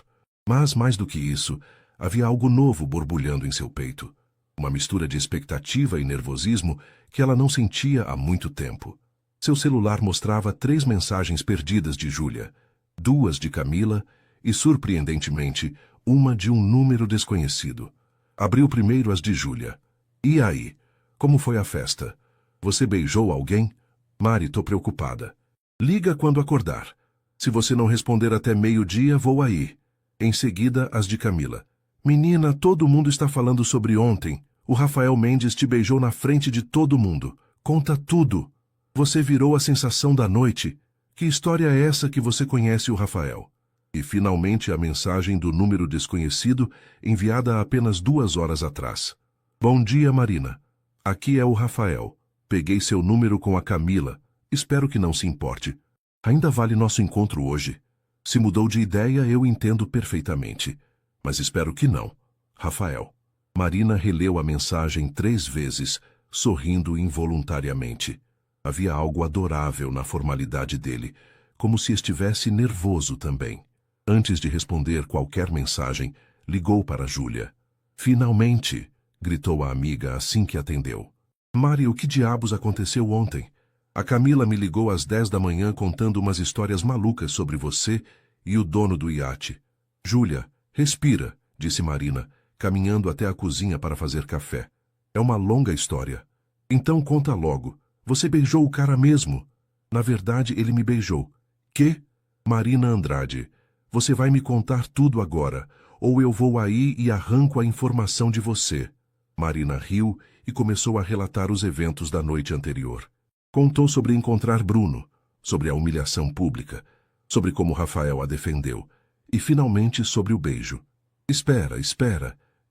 [SPEAKER 1] Mas, mais do que isso, havia algo novo borbulhando em seu peito. Uma mistura de expectativa e nervosismo que ela não sentia há muito tempo. Seu celular mostrava 3 mensagens perdidas de Júlia, 2 de Camila e, surpreendentemente, uma de um número desconhecido. Abriu primeiro as de Júlia. E aí? Como foi a festa? Você beijou alguém? Mari, tô preocupada. Liga quando acordar. Se você não responder até meio-dia, vou aí. Em seguida, as de Camila. Menina, todo mundo está falando sobre ontem. O Rafael Mendes te beijou na frente de todo mundo. Conta tudo. Você virou a sensação da noite. Que história é essa que você conhece o Rafael? E finalmente a mensagem do número desconhecido, enviada há apenas 2 horas atrás. Bom dia, Marina. Aqui é o Rafael. Peguei seu número com a Camila. Espero que não se importe. Ainda vale nosso encontro hoje. Se mudou de ideia, eu entendo perfeitamente. Mas espero que não. Rafael. Marina releu a mensagem 3 vezes, sorrindo involuntariamente. Havia algo adorável na formalidade dele, como se estivesse nervoso também. Antes de responder qualquer mensagem, ligou para Júlia. Finalmente! Gritou a amiga assim que atendeu. Mari, o que diabos aconteceu ontem? A Camila me ligou às 10 da manhã contando umas histórias malucas sobre você e o dono do iate. Júlia, respira, disse Marina, caminhando até a cozinha para fazer café. É uma longa história. Então conta logo. Você beijou o cara mesmo? Na verdade, ele me beijou. Que? Marina Andrade, você vai me contar tudo agora, ou eu vou aí e arranco a informação de você. Marina riu e começou a relatar os eventos da noite anterior. Contou sobre encontrar Bruno, sobre a humilhação pública, sobre como Rafael a defendeu, e finalmente sobre o beijo. Espera,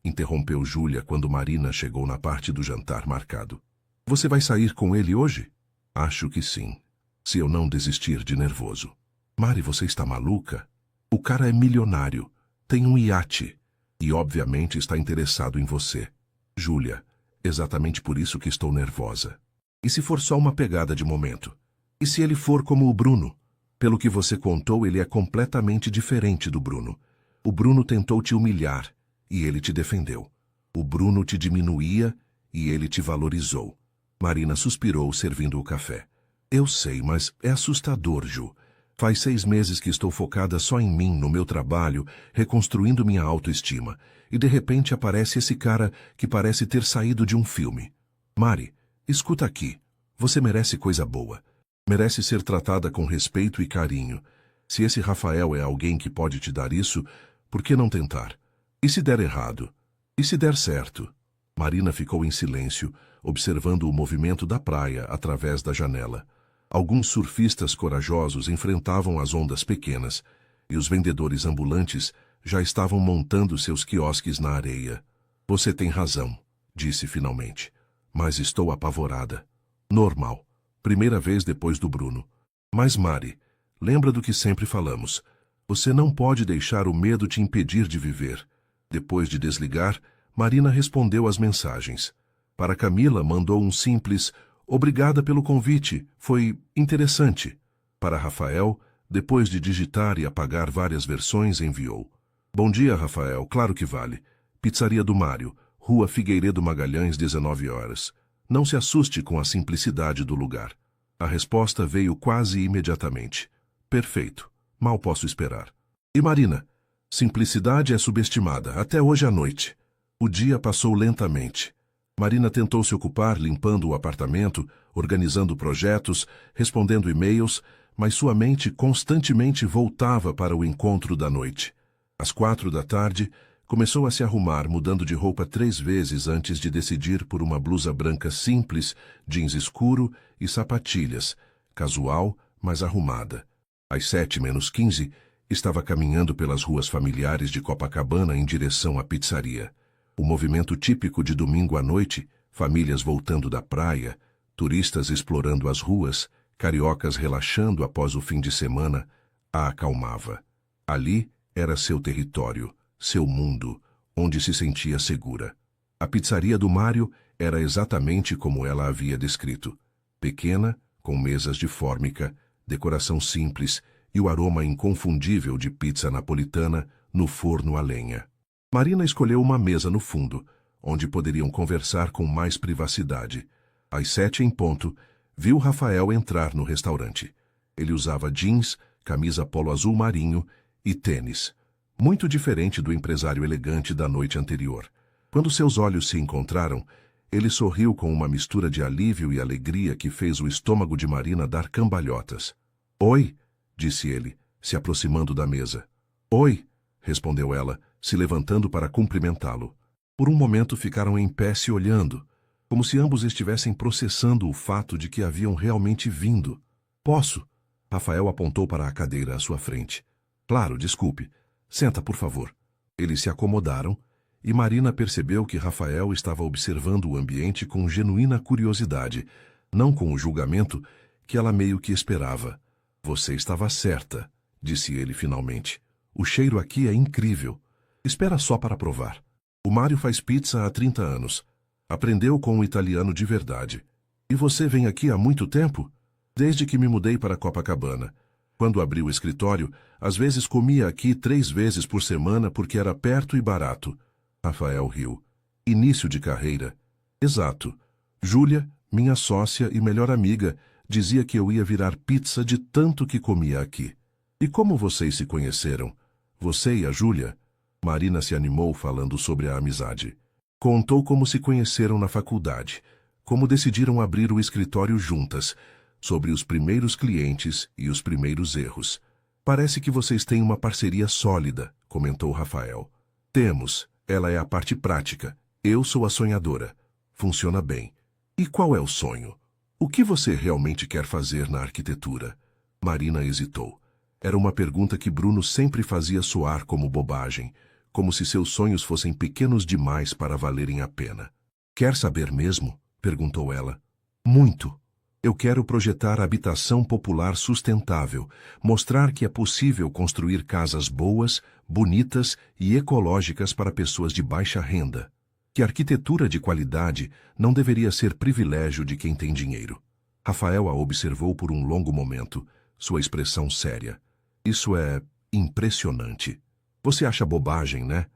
[SPEAKER 1] interrompeu Júlia quando Marina chegou na parte do jantar marcado. Você vai sair com ele hoje? Acho que sim, se eu não desistir de nervoso. Mari, você está maluca? O cara é milionário, tem um iate, e obviamente está interessado em você. Júlia, exatamente por isso que estou nervosa. E se for só uma pegada de momento? E se ele for como o Bruno? Pelo que você contou, ele é completamente diferente do Bruno. O Bruno tentou te humilhar, e ele te defendeu. O Bruno te diminuía, e ele te valorizou. Marina suspirou, servindo o café. Eu sei, mas é assustador, Ju. Faz 6 meses que estou focada só em mim, no meu trabalho, reconstruindo minha autoestima. E de repente aparece esse cara que parece ter saído de um filme. Mari, escuta aqui. Você merece coisa boa. Merece ser tratada com respeito e carinho. Se esse Rafael é alguém que pode te dar isso, por que não tentar? E se der errado? E se der certo? Marina ficou em silêncio, observando o movimento da praia através da janela. Alguns surfistas corajosos enfrentavam as ondas pequenas, e os vendedores ambulantes já estavam montando seus quiosques na areia. Você tem razão, disse finalmente. Mas estou apavorada. Normal. Primeira vez depois do Bruno. Mas Mari, lembra do que sempre falamos. Você não pode deixar o medo te impedir de viver. Depois de desligar, Marina respondeu às mensagens. Para Camila, mandou um simples "Obrigada pelo convite, foi interessante". Para Rafael, depois de digitar e apagar várias versões, enviou. Bom dia, Rafael, claro que vale. Pizzaria do Mário, Rua Figueiredo Magalhães, 19 horas. Não se assuste com a simplicidade do lugar. A resposta veio quase imediatamente. Perfeito, mal posso esperar. E Marina? Simplicidade é subestimada, até hoje à noite. O dia passou lentamente. Marina tentou se ocupar limpando o apartamento, organizando projetos, respondendo e-mails, mas sua mente constantemente voltava para o encontro da noite. Às 4 da tarde, começou a se arrumar, mudando de roupa 3 vezes antes de decidir por uma blusa branca simples, jeans escuro e sapatilhas, casual, mas arrumada. Às 7:15, estava caminhando pelas ruas familiares de Copacabana em direção à pizzaria. O movimento típico de domingo à noite, famílias voltando da praia, turistas explorando as ruas, cariocas relaxando após o fim de semana, a acalmava. Ali era seu território, seu mundo, onde se sentia segura. A pizzaria do Mário era exatamente como ela havia descrito. Pequena, com mesas de fórmica, decoração simples e o aroma inconfundível de pizza napolitana no forno a lenha. Marina escolheu uma mesa no fundo, onde poderiam conversar com mais privacidade. Às 7 em ponto, viu Rafael entrar no restaurante. Ele usava jeans, camisa polo azul marinho e tênis. Muito diferente do empresário elegante da noite anterior. Quando seus olhos se encontraram, ele sorriu com uma mistura de alívio e alegria que fez o estômago de Marina dar cambalhotas. "Oi", disse ele, se aproximando da mesa. "Oi", respondeu ela, se levantando para cumprimentá-lo. Por um momento ficaram em pé se olhando, como se ambos estivessem processando o fato de que haviam realmente vindo. "Posso?", Rafael apontou para a cadeira à sua frente. "Claro, desculpe. Senta, por favor." Eles se acomodaram, e Marina percebeu que Rafael estava observando o ambiente com genuína curiosidade, não com o julgamento que ela meio que esperava. "Você estava certa", disse ele finalmente. "O cheiro aqui é incrível. Espera só para provar. O Mário faz pizza há 30 anos. Aprendeu com um italiano de verdade. E você vem aqui há muito tempo?" "Desde que me mudei para Copacabana. Quando abri o escritório, às vezes comia aqui 3 vezes por semana porque era perto e barato." Rafael riu. "Início de carreira." "Exato. Júlia, minha sócia e melhor amiga, dizia que eu ia virar pizza de tanto que comia aqui." "E como vocês se conheceram? Você e a Júlia?" Marina se animou falando sobre a amizade. Contou como se conheceram na faculdade, como decidiram abrir o escritório juntas, sobre os primeiros clientes e os primeiros erros. "Parece que vocês têm uma parceria sólida", comentou Rafael. "Temos. Ela é a parte prática. Eu sou a sonhadora. Funciona bem." "E qual é o sonho? O que você realmente quer fazer na arquitetura?" Marina hesitou. Era uma pergunta que Bruno sempre fazia soar como bobagem, como se seus sonhos fossem pequenos demais para valerem a pena. "Quer saber mesmo?", perguntou ela. "Muito. Eu quero projetar habitação popular sustentável, mostrar que é possível construir casas boas, bonitas e ecológicas para pessoas de baixa renda. Que arquitetura de qualidade não deveria ser privilégio de quem tem dinheiro." Rafael a observou por um longo momento, sua expressão séria. "Isso é impressionante. Você acha bobagem, né?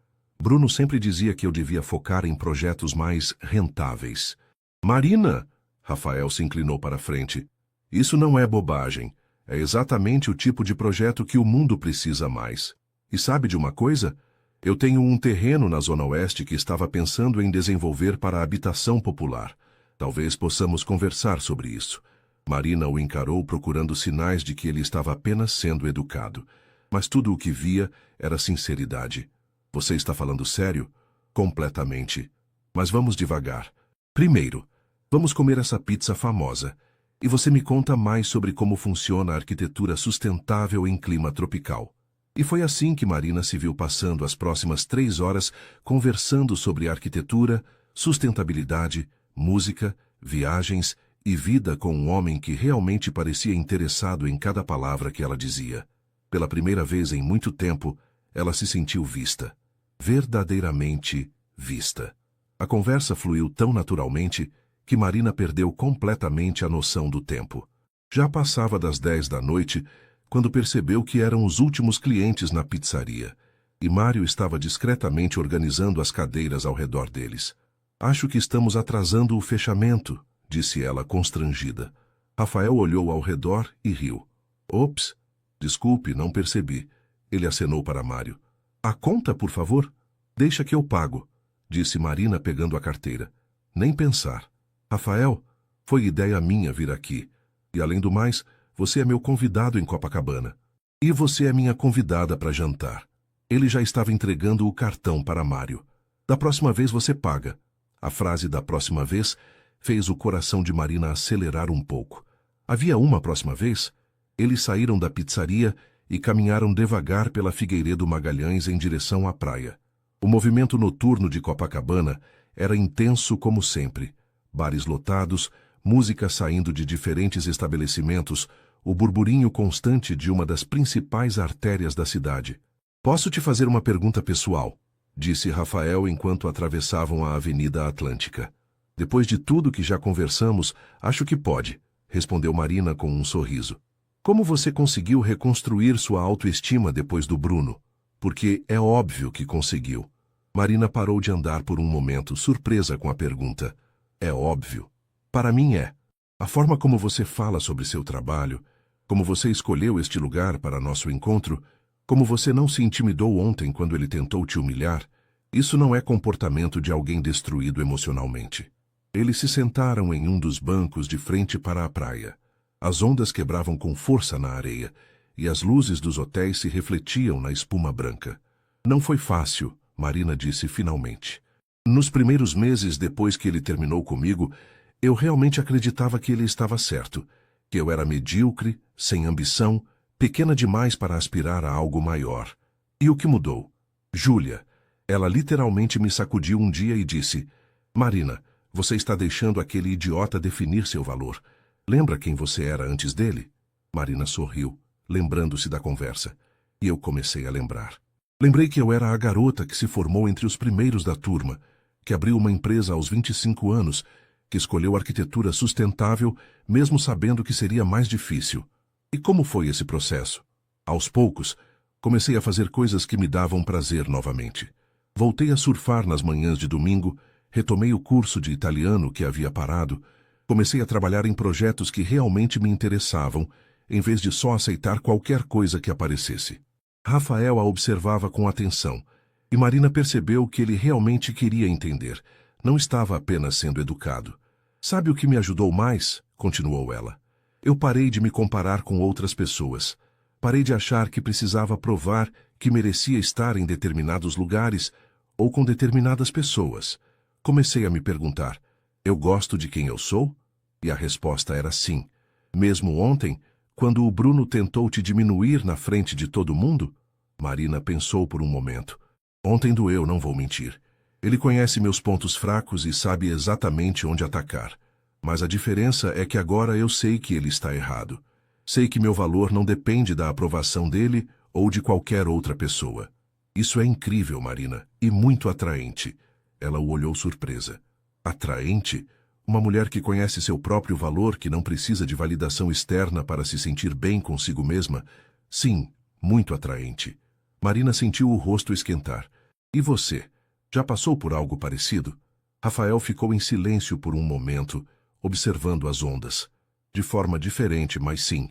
[SPEAKER 1] Bruno sempre dizia que eu devia focar em projetos mais rentáveis." "Marina!", Rafael se inclinou para a frente. "Isso não é bobagem. É exatamente o tipo de projeto que o mundo precisa mais. E sabe de uma coisa? Eu tenho um terreno na Zona Oeste que estava pensando em desenvolver para habitação popular. Talvez possamos conversar sobre isso. Marina o encarou procurando sinais de que ele estava apenas sendo educado. Mas tudo o que via era sinceridade. Você está falando sério? Completamente. Mas vamos devagar. Primeiro, vamos comer essa pizza famosa. E você me conta mais sobre como funciona a arquitetura sustentável em clima tropical. E foi assim que Marina se viu passando as próximas 3 horas conversando sobre arquitetura, sustentabilidade, música, viagens e vida com um homem que realmente parecia interessado em cada palavra que ela dizia. Pela primeira vez em muito tempo, ela se sentiu vista. Verdadeiramente vista. A conversa fluiu tão naturalmente que Marina perdeu completamente a noção do tempo. Já passava das 10 da noite, quando percebeu que eram os últimos clientes na pizzaria, e Mário estava discretamente organizando as cadeiras ao redor deles. Acho que estamos atrasando o fechamento, disse ela constrangida. Rafael olhou ao redor e riu. Ops, desculpe, não percebi. Ele acenou para Mário. A conta, por favor? Deixa que eu pago, disse Marina pegando a carteira. Nem pensar. Rafael, foi ideia minha vir aqui. E além do mais, você é meu convidado em Copacabana. E você é minha convidada para jantar. Ele já estava entregando o cartão para Mário. Da próxima vez você paga. A frase da próxima vez fez o coração de Marina acelerar um pouco. Havia uma próxima vez? Eles saíram da pizzaria e caminharam devagar pela Figueiredo Magalhães em direção à praia. O movimento noturno de Copacabana era intenso como sempre. Bares lotados, música saindo de diferentes estabelecimentos, o burburinho constante de uma das principais artérias da cidade. Posso te fazer uma pergunta pessoal? Disse Rafael enquanto atravessavam a Avenida Atlântica. Depois de tudo que já conversamos, acho que pode, respondeu Marina com um sorriso. Como você conseguiu reconstruir sua autoestima depois do Bruno? Porque é óbvio que conseguiu. Marina parou de andar por um momento, surpresa com a pergunta. É óbvio. Para mim é. A forma como você fala sobre seu trabalho, como você escolheu este lugar para nosso encontro, como você não se intimidou ontem quando ele tentou te humilhar, isso não é comportamento de alguém destruído emocionalmente. Eles se sentaram em um dos bancos de frente para a praia. As ondas quebravam com força na areia, e as luzes dos hotéis se refletiam na espuma branca. Não foi fácil, Marina disse finalmente. Nos primeiros meses depois que ele terminou comigo, eu realmente acreditava que ele estava certo, que eu era medíocre, sem ambição, pequena demais para aspirar a algo maior. E o que mudou? Júlia. Ela literalmente me sacudiu um dia e disse, Marina, você está deixando aquele idiota definir seu valor. Lembra quem você era antes dele? Marina sorriu, lembrando-se da conversa. E eu comecei a lembrar. Lembrei que eu era a garota que se formou entre os primeiros da turma, que abriu uma empresa aos 25 anos, que escolheu arquitetura sustentável, mesmo sabendo que seria mais difícil. E como foi esse processo? Aos poucos, comecei a fazer coisas que me davam prazer novamente. Voltei a surfar nas manhãs de domingo, retomei o curso de italiano que havia parado, comecei a trabalhar em projetos que realmente me interessavam, em vez de só aceitar qualquer coisa que aparecesse. Rafael a observava com atenção, e Marina percebeu que ele realmente queria entender, não estava apenas sendo educado. Sabe o que me ajudou mais? Continuou ela. Eu parei de me comparar com outras pessoas. Parei de achar que precisava provar que merecia estar em determinados lugares ou com determinadas pessoas. Comecei a me perguntar, eu gosto de quem eu sou? E a resposta era sim. Mesmo ontem, quando o Bruno tentou te diminuir na frente de todo mundo? Marina pensou por um momento. Ontem doeu, não vou mentir. Ele conhece meus pontos fracos e sabe exatamente onde atacar. Mas a diferença é que agora eu sei que ele está errado. Sei que meu valor não depende da aprovação dele ou de qualquer outra pessoa. Isso é incrível, Marina, e muito atraente. Ela o olhou surpresa. Atraente? Uma mulher que conhece seu próprio valor, que não precisa de validação externa para se sentir bem consigo mesma? Sim, muito atraente. Marina sentiu o rosto esquentar. E você? Já passou por algo parecido? Rafael ficou em silêncio por um momento, observando as ondas. De forma diferente, mas sim.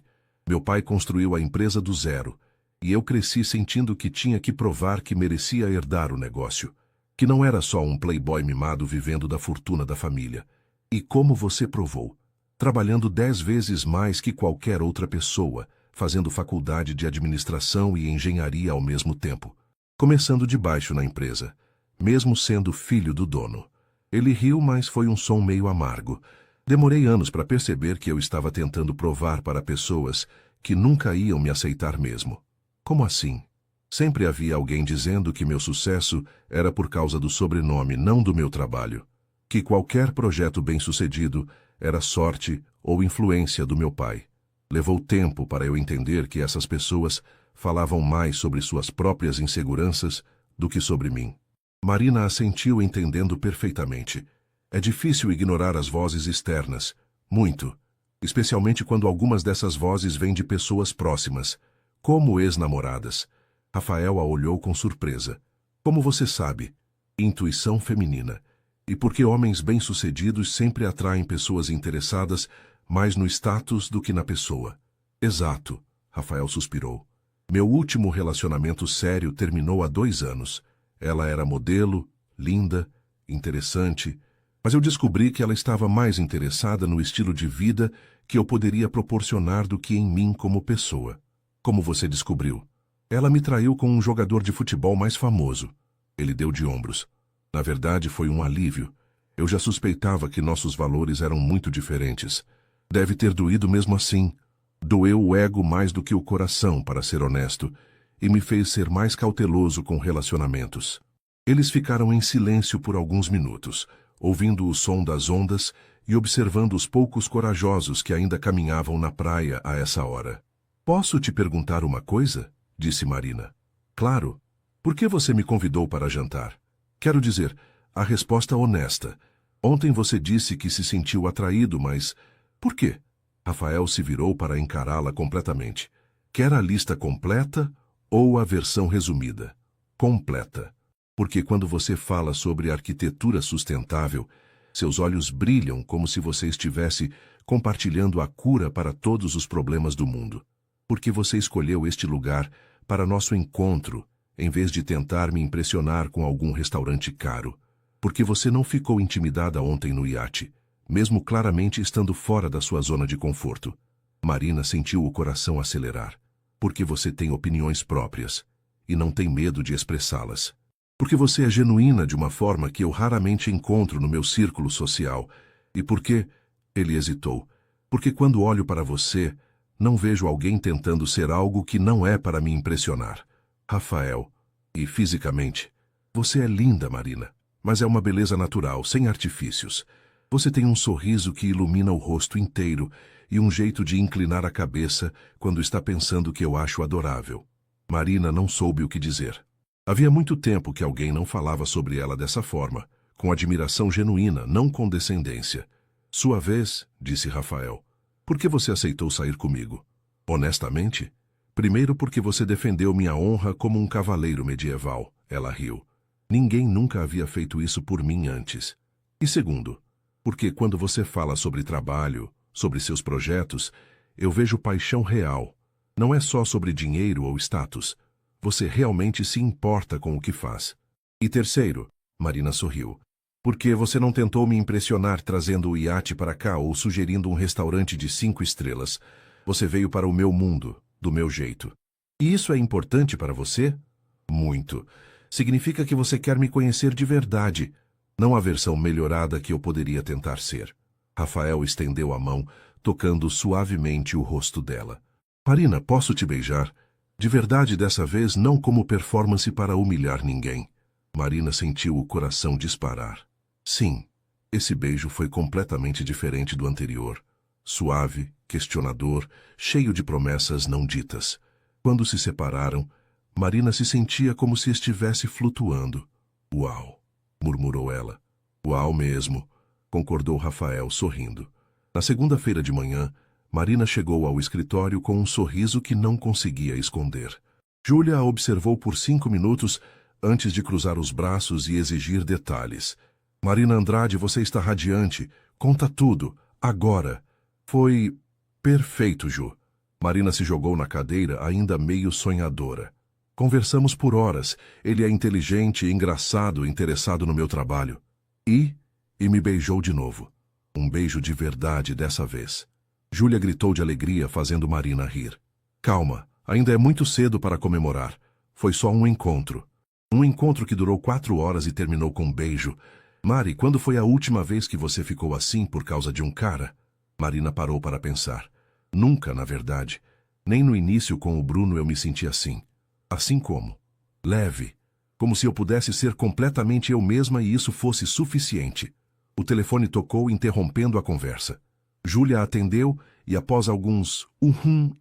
[SPEAKER 1] Meu pai construiu a empresa do zero, e eu cresci sentindo que tinha que provar que merecia herdar o negócio, que não era só um playboy mimado vivendo da fortuna da família. E como você provou? Trabalhando 10 vezes mais que qualquer outra pessoa, fazendo faculdade de administração e engenharia ao mesmo tempo, começando de baixo na empresa, mesmo sendo filho do dono. Ele riu, mas foi um som meio amargo. Demorei anos para perceber que eu estava tentando provar para pessoas que nunca iam me aceitar mesmo. Como assim? Sempre havia alguém dizendo que meu sucesso era por causa do sobrenome, não do meu trabalho. Que qualquer projeto bem-sucedido era sorte ou influência do meu pai. Levou tempo para eu entender que essas pessoas falavam mais sobre suas próprias inseguranças do que sobre mim. Marina assentiu, entendendo perfeitamente. É difícil ignorar as vozes externas. Muito. Especialmente quando algumas dessas vozes vêm de pessoas próximas, como ex-namoradas. Rafael a olhou com surpresa. Como você sabe? Intuição feminina. E porque homens bem-sucedidos sempre atraem pessoas interessadas mais no status do que na pessoa. Exato, Rafael suspirou. Meu último relacionamento sério terminou há 2 anos. Ela era modelo, linda, interessante, mas eu descobri que ela estava mais interessada no estilo de vida que eu poderia proporcionar do que em mim como pessoa. Como você descobriu? Ela me traiu com um jogador de futebol mais famoso. Ele deu de ombros. Na verdade, foi um alívio. Eu já suspeitava que nossos valores eram muito diferentes. Deve ter doído mesmo assim. Doeu o ego mais do que o coração, para ser honesto, e me fez ser mais cauteloso com relacionamentos. Eles ficaram em silêncio por alguns minutos, ouvindo o som das ondas e observando os poucos corajosos que ainda caminhavam na praia a essa hora. Posso te perguntar uma coisa? Disse Marina. Claro. Por que você me convidou para jantar? Quero dizer, a resposta honesta. Ontem você disse que se sentiu atraído, mas... Por quê? Rafael se virou para encará-la completamente. Quer a lista completa ou a versão resumida? Completa. Porque quando você fala sobre arquitetura sustentável, seus olhos brilham como se você estivesse compartilhando a cura para todos os problemas do mundo. Porque você escolheu este lugar para nosso encontro, em vez de tentar me impressionar com algum restaurante caro. Porque você não ficou intimidada ontem no iate, mesmo claramente estando fora da sua zona de conforto. Marina sentiu o coração acelerar. Porque você tem opiniões próprias e não tem medo de expressá-las. Porque você é genuína de uma forma que eu raramente encontro no meu círculo social. E porque... Ele hesitou. Porque quando olho para você, não vejo alguém tentando ser algo que não é para me impressionar. Rafael. E fisicamente. Você é linda, Marina. Mas é uma beleza natural, sem artifícios. Você tem um sorriso que ilumina o rosto inteiro e um jeito de inclinar a cabeça quando está pensando que eu acho adorável. Marina não soube o que dizer. Havia muito tempo que alguém não falava sobre ela dessa forma, com admiração genuína, não condescendência. Sua vez, disse Rafael. Por que você aceitou sair comigo? Honestamente? Primeiro porque você defendeu minha honra como um cavaleiro medieval. Ela riu. Ninguém nunca havia feito isso por mim antes. E segundo, porque quando você fala sobre trabalho, sobre seus projetos, eu vejo paixão real. Não é só sobre dinheiro ou status. Você realmente se importa com o que faz. E terceiro, Marina sorriu, porque você não tentou me impressionar trazendo o iate para cá ou sugerindo um restaurante de 5 estrelas. Você veio para o meu mundo, do meu jeito. E isso é importante para você? Muito. Significa que você quer me conhecer de verdade, não a versão melhorada que eu poderia tentar ser. Rafael estendeu a mão, tocando suavemente o rosto dela. Marina, posso te beijar? De verdade, dessa vez, não como performance para humilhar ninguém. Marina sentiu o coração disparar. Sim, esse beijo foi completamente diferente do anterior. Suave, questionador, cheio de promessas não ditas. Quando se separaram, Marina se sentia como se estivesse flutuando. Uau, murmurou ela. Uau mesmo, concordou Rafael, sorrindo. Na segunda-feira de manhã, Marina chegou ao escritório com um sorriso que não conseguia esconder. Júlia a observou por 5 minutos antes de cruzar os braços e exigir detalhes. Marina Andrade, você está radiante. Conta tudo, agora. Foi perfeito, Ju. Marina se jogou na cadeira, ainda meio sonhadora. Conversamos por horas. Ele é inteligente, engraçado, interessado no meu trabalho. E me beijou de novo. Um beijo de verdade dessa vez. Júlia gritou de alegria, fazendo Marina rir. Calma, ainda é muito cedo para comemorar. Foi só um encontro. Um encontro que durou 4 horas e terminou com um beijo. Mari, quando foi a última vez que você ficou assim por causa de um cara? Marina parou para pensar. Nunca, na verdade. Nem no início com o Bruno eu me senti assim. Assim como? Leve. Como se eu pudesse ser completamente eu mesma e isso fosse suficiente. O telefone tocou, interrompendo a conversa. Júlia atendeu e, após alguns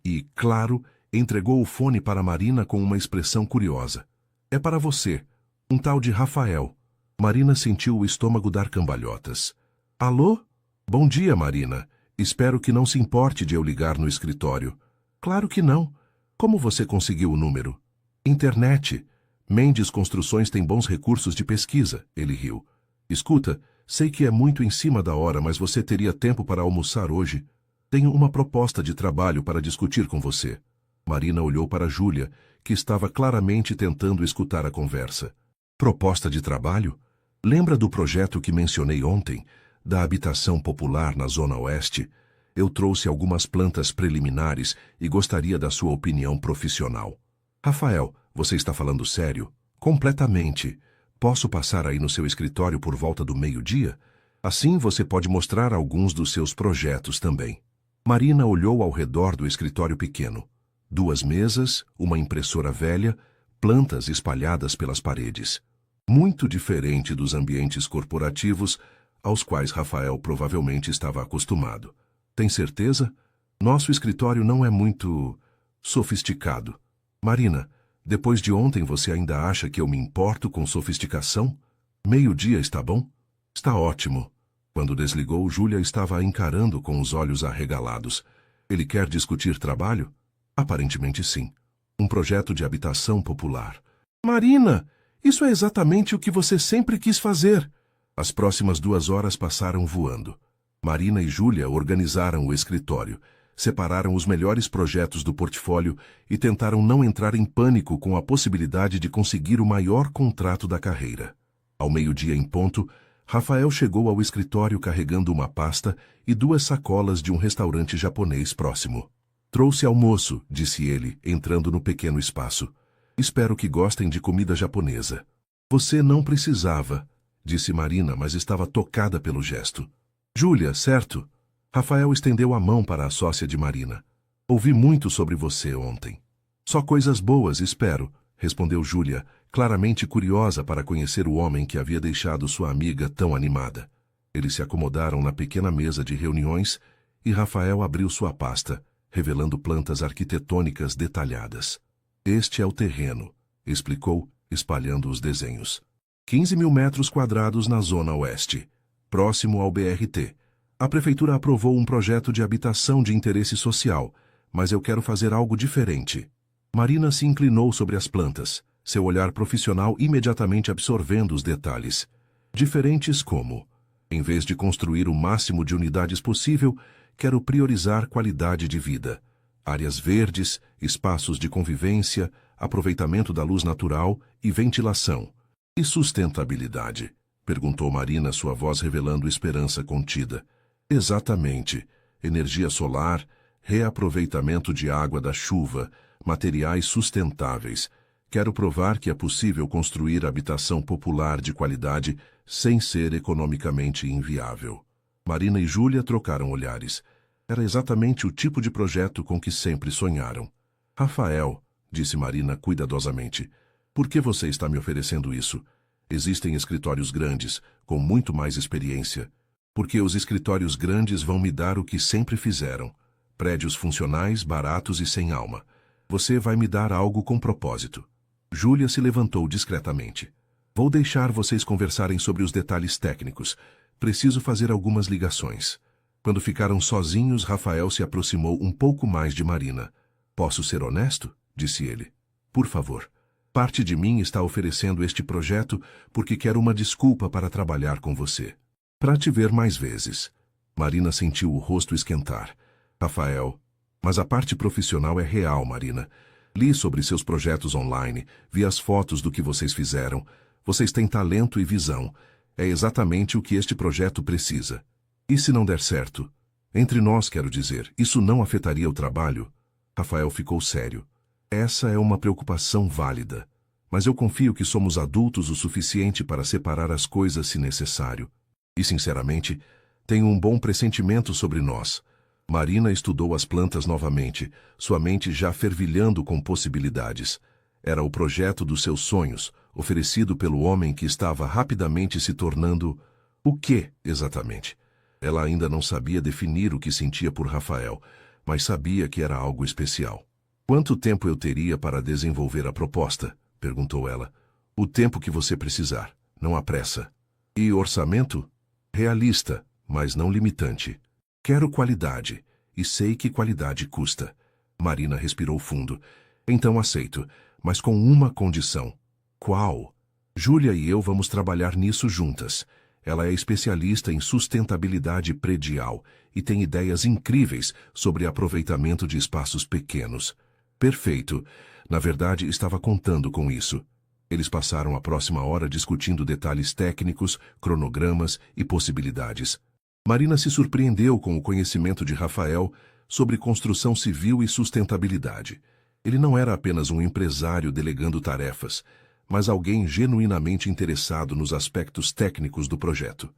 [SPEAKER 1] e, claro, entregou o fone para Marina com uma expressão curiosa. É para você, um tal de Rafael. Marina sentiu o estômago dar cambalhotas. Alô? Bom dia, Marina. Espero que não se importe de eu ligar no escritório. Claro que não. Como você conseguiu o número? Internet. Mendes Construções tem bons recursos de pesquisa, ele riu. Escuta, sei que é muito em cima da hora, mas você teria tempo para almoçar hoje? Tenho uma proposta de trabalho para discutir com você. Marina olhou para Júlia, que estava claramente tentando escutar a conversa. Proposta de trabalho? Lembra do projeto que mencionei ontem, da habitação popular na Zona Oeste? Eu trouxe algumas plantas preliminares e gostaria da sua opinião profissional. Rafael, você está falando sério? Completamente. Posso passar aí no seu escritório por volta do meio-dia? Assim você pode mostrar alguns dos seus projetos também. Marina olhou ao redor do escritório pequeno. 2 mesas, uma impressora velha, plantas espalhadas pelas paredes. Muito diferente dos ambientes corporativos aos quais Rafael provavelmente estava acostumado. Tem certeza? Nosso escritório não é muito sofisticado. Marina, depois de ontem você ainda acha que eu me importo com sofisticação? Meio-dia está bom? Está ótimo. Quando desligou, Júlia estava a encarando com os olhos arregalados. Ele quer discutir trabalho? Aparentemente sim. Um projeto de habitação popular. Marina, isso é exatamente o que você sempre quis fazer. As próximas 2 horas passaram voando. Marina e Júlia organizaram o escritório, separaram os melhores projetos do portfólio e tentaram não entrar em pânico com a possibilidade de conseguir o maior contrato da carreira. Ao meio-dia em ponto, Rafael chegou ao escritório carregando uma pasta e 2 sacolas de um restaurante japonês próximo. Trouxe almoço, disse ele, entrando no pequeno espaço. Espero que gostem de comida japonesa. Você não precisava, disse Marina, mas estava tocada pelo gesto. Júlia, certo? Rafael estendeu a mão para a sócia de Marina. Ouvi muito sobre você ontem. Só coisas boas, espero, respondeu Júlia, claramente curiosa para conhecer o homem que havia deixado sua amiga tão animada. Eles se acomodaram na pequena mesa de reuniões e Rafael abriu sua pasta, revelando plantas arquitetônicas detalhadas. Este é o terreno, explicou, espalhando os desenhos. 15.000 metros quadrados na Zona Oeste, próximo ao BRT. A prefeitura aprovou um projeto de habitação de interesse social, mas eu quero fazer algo diferente. Marina se inclinou sobre as plantas, seu olhar profissional imediatamente absorvendo os detalhes. Diferentes como, em vez de construir o máximo de unidades possível, quero priorizar qualidade de vida. Áreas verdes, espaços de convivência, aproveitamento da luz natural e ventilação. E sustentabilidade? Perguntou Marina, sua voz revelando esperança contida. Exatamente. Energia solar, reaproveitamento de água da chuva, materiais sustentáveis. Quero provar que é possível construir habitação popular de qualidade sem ser economicamente inviável. Marina e Júlia trocaram olhares. Era exatamente o tipo de projeto com que sempre sonharam. Rafael, disse Marina cuidadosamente, por que você está me oferecendo isso? Existem escritórios grandes, com muito mais experiência. Porque os escritórios grandes vão me dar o que sempre fizeram. Prédios funcionais, baratos e sem alma. Você vai me dar algo com propósito. Júlia se levantou discretamente. Vou deixar vocês conversarem sobre os detalhes técnicos. Preciso fazer algumas ligações. Quando ficaram sozinhos, Rafael se aproximou um pouco mais de Marina. Posso ser honesto? Disse ele. Por favor. Parte de mim está oferecendo este projeto porque quero uma desculpa para trabalhar com você. Para te ver mais vezes. Marina sentiu o rosto esquentar. Rafael, Mas a parte profissional é real, Marina. Li sobre seus projetos online, vi as fotos do que vocês fizeram. Vocês têm talento e visão. É exatamente o que este projeto precisa. E se não der certo? Entre nós, quero dizer, isso não afetaria o trabalho? Rafael ficou sério. Essa é uma preocupação válida. Mas eu confio que somos adultos o suficiente para separar as coisas se necessário. E, sinceramente, tenho um bom pressentimento sobre nós. Marina estudou as plantas novamente, sua mente já fervilhando com possibilidades. Era o projeto dos seus sonhos, oferecido pelo homem que estava rapidamente se tornando... O quê, exatamente? Ela ainda não sabia definir o que sentia por Rafael, mas sabia que era algo especial. Quanto tempo eu teria para desenvolver a proposta? Perguntou ela. O tempo que você precisar, não há pressa. E orçamento? Realista, mas não limitante. Quero qualidade, e sei que qualidade custa. Marina respirou fundo. Então aceito, mas com uma condição. Qual? Júlia e eu vamos trabalhar nisso juntas. Ela é especialista em sustentabilidade predial e tem ideias incríveis sobre aproveitamento de espaços pequenos. Perfeito. Na verdade, estava contando com isso. Eles passaram a próxima hora discutindo detalhes técnicos, cronogramas e possibilidades. Marina se surpreendeu com o conhecimento de Rafael sobre construção civil e sustentabilidade. Ele não era apenas um empresário delegando tarefas, mas alguém genuinamente interessado nos aspectos técnicos do projeto.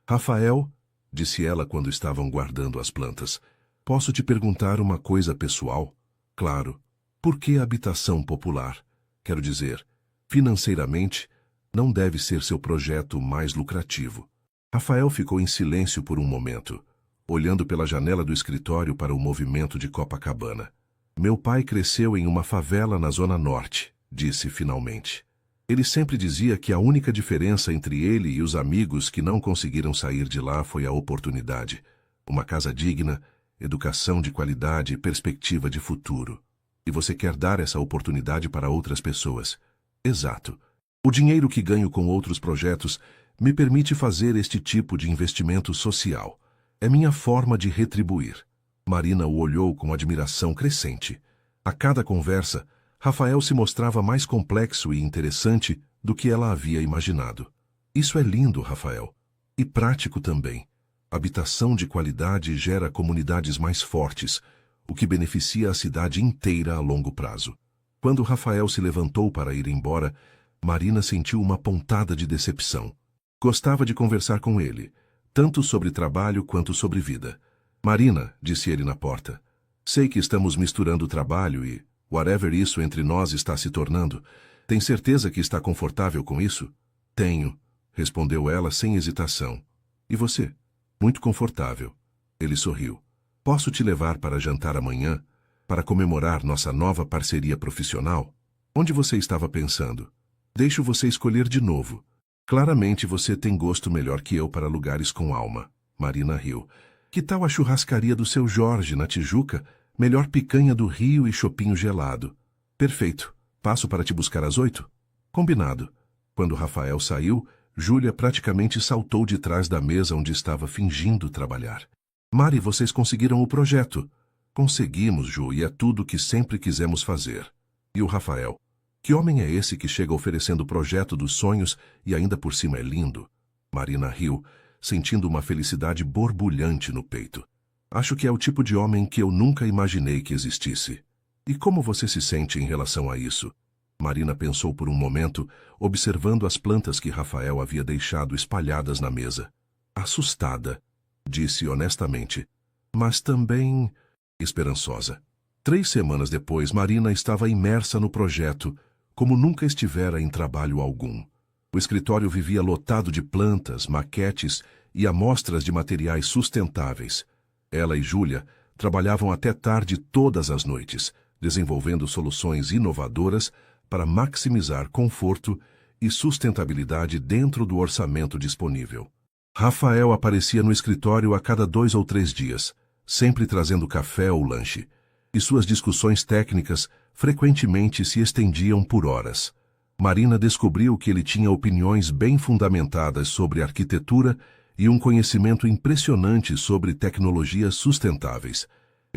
[SPEAKER 1] Rafael, disse ela quando estavam guardando as plantas, posso te perguntar uma coisa pessoal? Claro. Por que habitação popular? Quero dizer, financeiramente, não deve ser seu projeto mais lucrativo. Rafael ficou em silêncio por um momento, olhando pela janela do escritório para o movimento de Copacabana. Meu pai cresceu em uma favela na Zona Norte, disse finalmente. Ele sempre dizia que a única diferença entre ele e os amigos que não conseguiram sair de lá foi a oportunidade. Uma casa digna, educação de qualidade e perspectiva de futuro. E você quer dar essa oportunidade para outras pessoas. Exato. O dinheiro que ganho com outros projetos me permite fazer este tipo de investimento social. É minha forma de retribuir. Marina o olhou com admiração crescente. A cada conversa, Rafael se mostrava mais complexo e interessante do que ela havia imaginado. Isso é lindo, Rafael. E prático também. Habitação de qualidade gera comunidades mais fortes, o que beneficia a cidade inteira a longo prazo. Quando Rafael se levantou para ir embora, Marina sentiu uma pontada de decepção. Gostava de conversar com ele, tanto sobre trabalho quanto sobre vida. Marina, disse ele na porta, sei que estamos misturando trabalho e, whatever isso entre nós está se tornando, tem certeza que está confortável com isso? Tenho, respondeu ela sem hesitação. E você? Muito confortável. Ele sorriu. Posso te levar para jantar amanhã, para comemorar nossa nova parceria profissional? Onde você estava pensando? Deixo você escolher de novo. Claramente você tem gosto melhor que eu para lugares com alma. Marina riu. Que tal a churrascaria do seu Jorge, na Tijuca? Melhor picanha do Rio e chopinho gelado. Perfeito. Passo para te buscar às 8? Combinado. Quando Rafael saiu, Júlia praticamente saltou de trás da mesa onde estava fingindo trabalhar. Mari, vocês conseguiram o projeto. Conseguimos, Ju, e é tudo o que sempre quisemos fazer. E o Rafael? Que homem é esse que chega oferecendo o projeto dos sonhos e ainda por cima é lindo? Marina riu, sentindo uma felicidade borbulhante no peito. Acho que é o tipo de homem que eu nunca imaginei que existisse. E como você se sente em relação a isso? Marina pensou por um momento, observando as plantas que Rafael havia deixado espalhadas na mesa. Assustada, disse honestamente, mas também esperançosa. 3 semanas depois, Marina estava imersa no projeto, como nunca estivera em trabalho algum. O escritório vivia lotado de plantas, maquetes e amostras de materiais sustentáveis. Ela e Júlia trabalhavam até tarde todas as noites, desenvolvendo soluções inovadoras para maximizar conforto e sustentabilidade dentro do orçamento disponível. Rafael aparecia no escritório a cada 2 ou 3 dias, sempre trazendo café ou lanche, e suas discussões técnicas frequentemente se estendiam por horas. Marina descobriu que ele tinha opiniões bem fundamentadas sobre arquitetura e um conhecimento impressionante sobre tecnologias sustentáveis.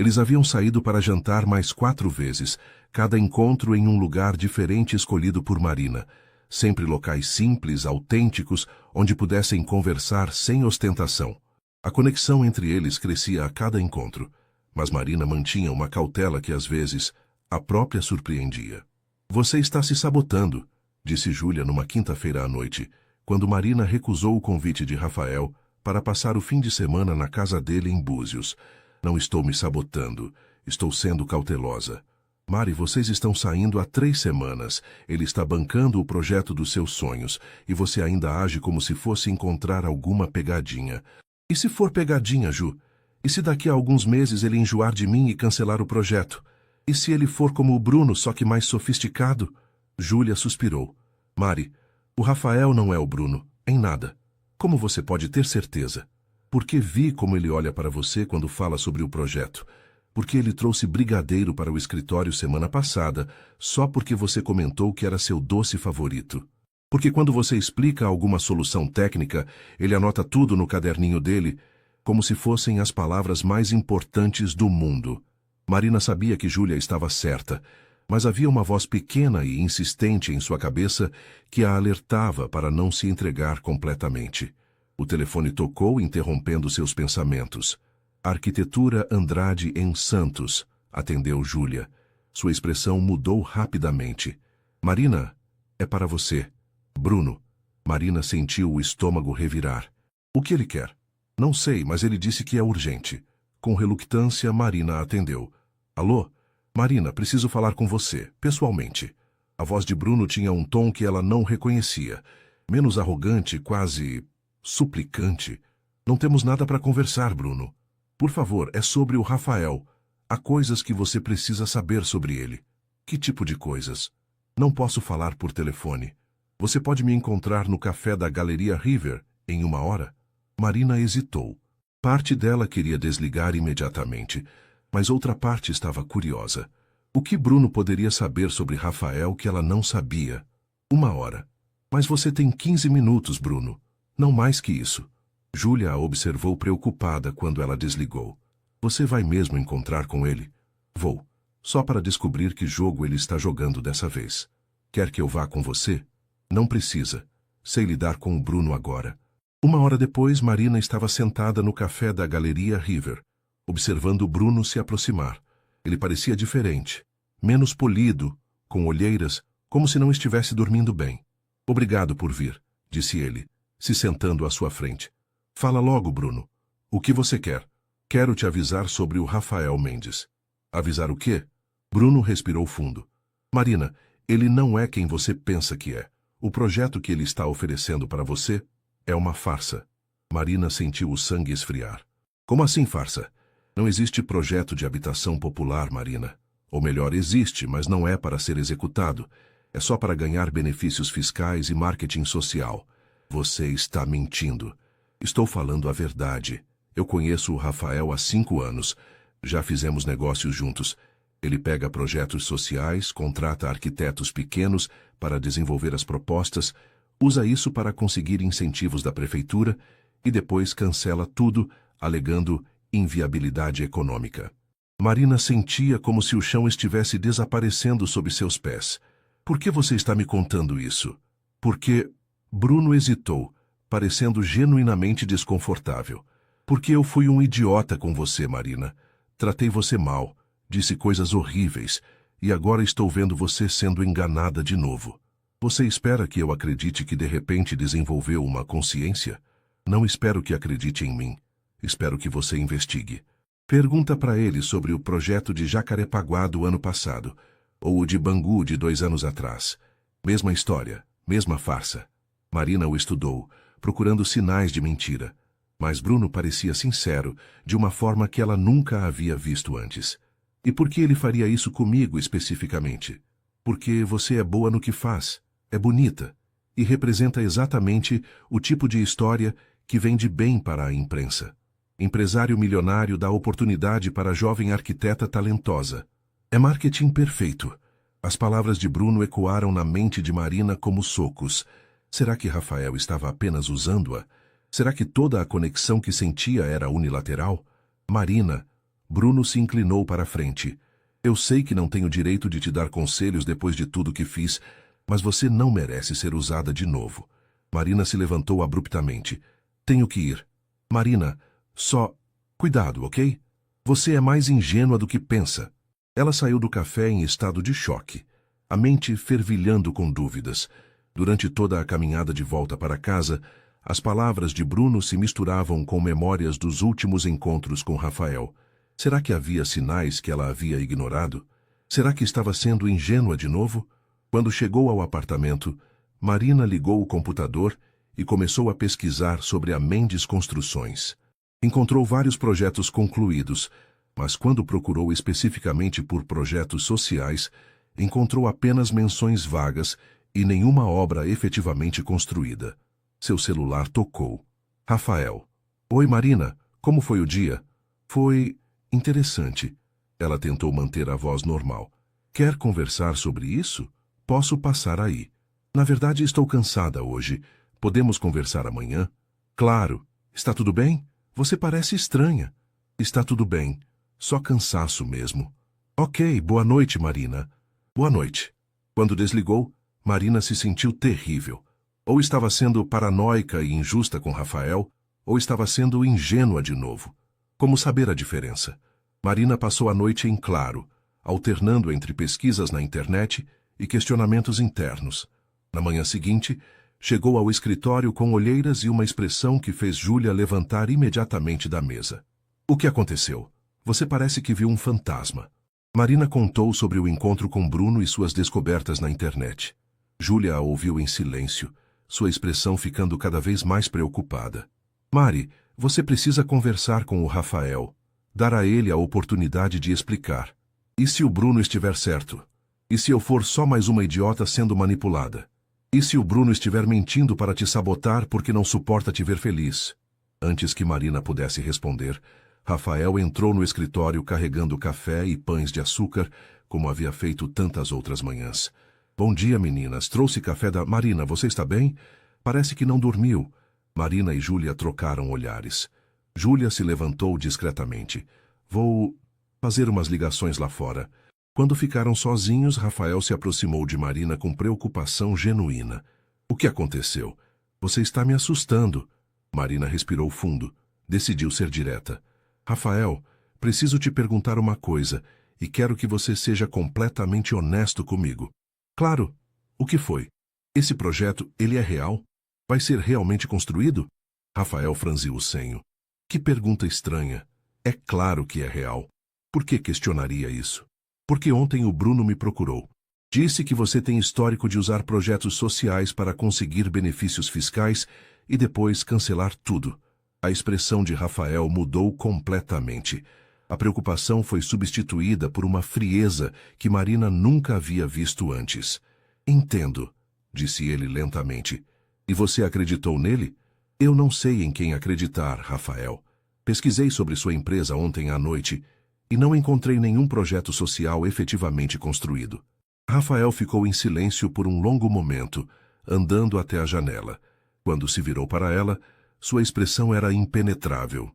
[SPEAKER 1] Eles haviam saído para jantar mais 4 vezes, cada encontro em um lugar diferente escolhido por Marina, sempre locais simples, autênticos, onde pudessem conversar sem ostentação. A conexão entre eles crescia a cada encontro, mas Marina mantinha uma cautela que às vezes a própria surpreendia. Você está se sabotando, disse Júlia numa quinta-feira à noite, quando Marina recusou o convite de Rafael para passar o fim de semana na casa dele em Búzios. Não estou me sabotando, estou sendo cautelosa. Mari, vocês estão saindo há 3 semanas. Ele está bancando o projeto dos seus sonhos e você ainda age como se fosse encontrar alguma pegadinha. E se for pegadinha, Ju? E se daqui a alguns meses ele enjoar de mim e cancelar o projeto? E se ele for como o Bruno, só que mais sofisticado? Júlia suspirou. Mari, o Rafael não é o Bruno, em nada. Como você pode ter certeza? Porque vi como ele olha para você quando fala sobre o projeto. Porque ele trouxe brigadeiro para o escritório semana passada, só porque você comentou que era seu doce favorito. Porque quando você explica alguma solução técnica, ele anota tudo no caderninho dele, como se fossem as palavras mais importantes do mundo. Marina sabia que Júlia estava certa, mas havia uma voz pequena e insistente em sua cabeça que a alertava para não se entregar completamente. O telefone tocou, interrompendo seus pensamentos. Arquitetura Andrade em Santos, atendeu Júlia. Sua expressão mudou rapidamente. Marina, é para você. Bruno. Marina sentiu o estômago revirar. O que ele quer? Não sei, mas ele disse que é urgente. Com reluctância, Marina atendeu. Alô? Marina, preciso falar com você, pessoalmente. A voz de Bruno tinha um tom que ela não reconhecia. Menos arrogante, quase suplicante. Não temos nada para conversar, Bruno. Por favor, é sobre o Rafael. Há coisas que você precisa saber sobre ele. Que tipo de coisas? Não posso falar por telefone. Você pode me encontrar no café da Galeria River em 1 hora? Marina hesitou. Parte dela queria desligar imediatamente, mas outra parte estava curiosa. O que Bruno poderia saber sobre Rafael que ela não sabia? 1 hora. Mas você tem 15 minutos, Bruno. Não mais que isso. Júlia a observou preocupada quando ela desligou. Você vai mesmo encontrar com ele? Vou. Só para descobrir que jogo ele está jogando dessa vez. Quer que eu vá com você? Não precisa. Sei lidar com o Bruno agora. 1 hora depois, Marina estava sentada no café da Galeria River, observando Bruno se aproximar. Ele parecia diferente, menos polido, com olheiras, como se não estivesse dormindo bem. Obrigado por vir, disse ele, se sentando à sua frente. Fala logo, Bruno. O que você quer? Quero te avisar sobre o Rafael Mendes. Avisar o quê? Bruno respirou fundo. Marina, ele não é quem você pensa que é. O projeto que ele está oferecendo para você é uma farsa. Marina sentiu o sangue esfriar. Como assim farsa? Não existe projeto de habitação popular, Marina. Ou melhor, existe, mas não é para ser executado. É só para ganhar benefícios fiscais e marketing social. Você está mentindo. Estou falando a verdade. Eu conheço o Rafael há 5 anos. Já fizemos negócios juntos. Ele pega projetos sociais, contrata arquitetos pequenos para desenvolver as propostas, usa isso para conseguir incentivos da prefeitura e depois cancela tudo, alegando inviabilidade econômica. Marina sentia como se o chão estivesse desaparecendo sob seus pés. Por que você está me contando isso? Porque... Bruno hesitou, parecendo genuinamente desconfortável. Porque eu fui um idiota com você, Marina. Tratei você mal, disse coisas horríveis, e agora estou vendo você sendo enganada de novo. Você espera que eu acredite que de repente desenvolveu uma consciência? Não espero que acredite em mim. Espero que você investigue. Pergunta para ele sobre o projeto de Jacarepaguá do ano passado, ou o de Bangu de 2 anos atrás. Mesma história, mesma farsa. Marina o estudou, procurando sinais de mentira. Mas Bruno parecia sincero, de uma forma que ela nunca havia visto antes. E por que ele faria isso comigo especificamente? Porque você é boa no que faz, é bonita, e representa exatamente o tipo de história que vende bem para a imprensa. Empresário milionário dá oportunidade para a jovem arquiteta talentosa. É marketing perfeito. As palavras de Bruno ecoaram na mente de Marina como socos. Será que Rafael estava apenas usando-a? Será que toda a conexão que sentia era unilateral? Marina, Bruno se inclinou para a frente. Eu sei que não tenho direito de te dar conselhos depois de tudo que fiz, mas você não merece ser usada de novo. Marina se levantou abruptamente. Tenho que ir. Marina, só... Cuidado, ok? Você é mais ingênua do que pensa. Ela saiu do café em estado de choque, a mente fervilhando com dúvidas. Durante toda a caminhada de volta para casa, as palavras de Bruno se misturavam com memórias dos últimos encontros com Rafael. Será que havia sinais que ela havia ignorado? Será que estava sendo ingênua de novo? Quando chegou ao apartamento, Marina ligou o computador e começou a pesquisar sobre a Mendes Construções. Encontrou vários projetos concluídos, mas quando procurou especificamente por projetos sociais, encontrou apenas menções vagas e nenhuma obra efetivamente construída. Seu celular tocou. Rafael. Oi, Marina. Como foi o dia? Foi interessante. Ela tentou manter a voz normal. Quer conversar sobre isso? Posso passar aí. Na verdade, estou cansada hoje. Podemos conversar amanhã? Claro. Está tudo bem? Você parece estranha. Está tudo bem. Só cansaço mesmo. Ok, boa noite, Marina. Boa noite. Quando desligou, Marina se sentiu terrível. Ou estava sendo paranoica e injusta com Rafael, ou estava sendo ingênua de novo. Como saber a diferença? Marina passou a noite em claro, alternando entre pesquisas na internet e questionamentos internos. Na manhã seguinte, chegou ao escritório com olheiras e uma expressão que fez Júlia levantar imediatamente da mesa. O que aconteceu? Você parece que viu um fantasma. Marina contou sobre o encontro com Bruno e suas descobertas na internet. Júlia a ouviu em silêncio, sua expressão ficando cada vez mais preocupada. Mari, você precisa conversar com o Rafael. Dar a ele a oportunidade de explicar. E se o Bruno estiver certo? E se eu for só mais uma idiota sendo manipulada? E se o Bruno estiver mentindo para te sabotar porque não suporta te ver feliz? Antes que Marina pudesse responder, Rafael entrou no escritório carregando café e pães de açúcar, como havia feito tantas outras manhãs. Bom dia, meninas. Trouxe café da... Marina, você está bem? Parece que não dormiu. Marina e Júlia trocaram olhares. Júlia se levantou discretamente. Vou fazer umas ligações lá fora. Quando ficaram sozinhos, Rafael se aproximou de Marina com preocupação genuína. O que aconteceu? Você está me assustando. Marina respirou fundo. Decidiu ser direta. Rafael, preciso te perguntar uma coisa e quero que você seja completamente honesto comigo. Claro. O que foi? Esse projeto, ele é real? Vai ser realmente construído? Rafael franziu o senho. Que pergunta estranha. É claro que é real. Por que questionaria isso? Porque ontem o Bruno me procurou. Disse que você tem histórico de usar projetos sociais para conseguir benefícios fiscais e depois cancelar tudo. A expressão de Rafael mudou completamente. A preocupação foi substituída por uma frieza que Marina nunca havia visto antes. Entendo, disse ele lentamente. E você acreditou nele? Eu não sei em quem acreditar, Rafael. Pesquisei sobre sua empresa ontem à noite e não encontrei nenhum projeto social efetivamente construído. Rafael ficou em silêncio por um longo momento, andando até a janela. Quando se virou para ela, sua expressão era impenetrável.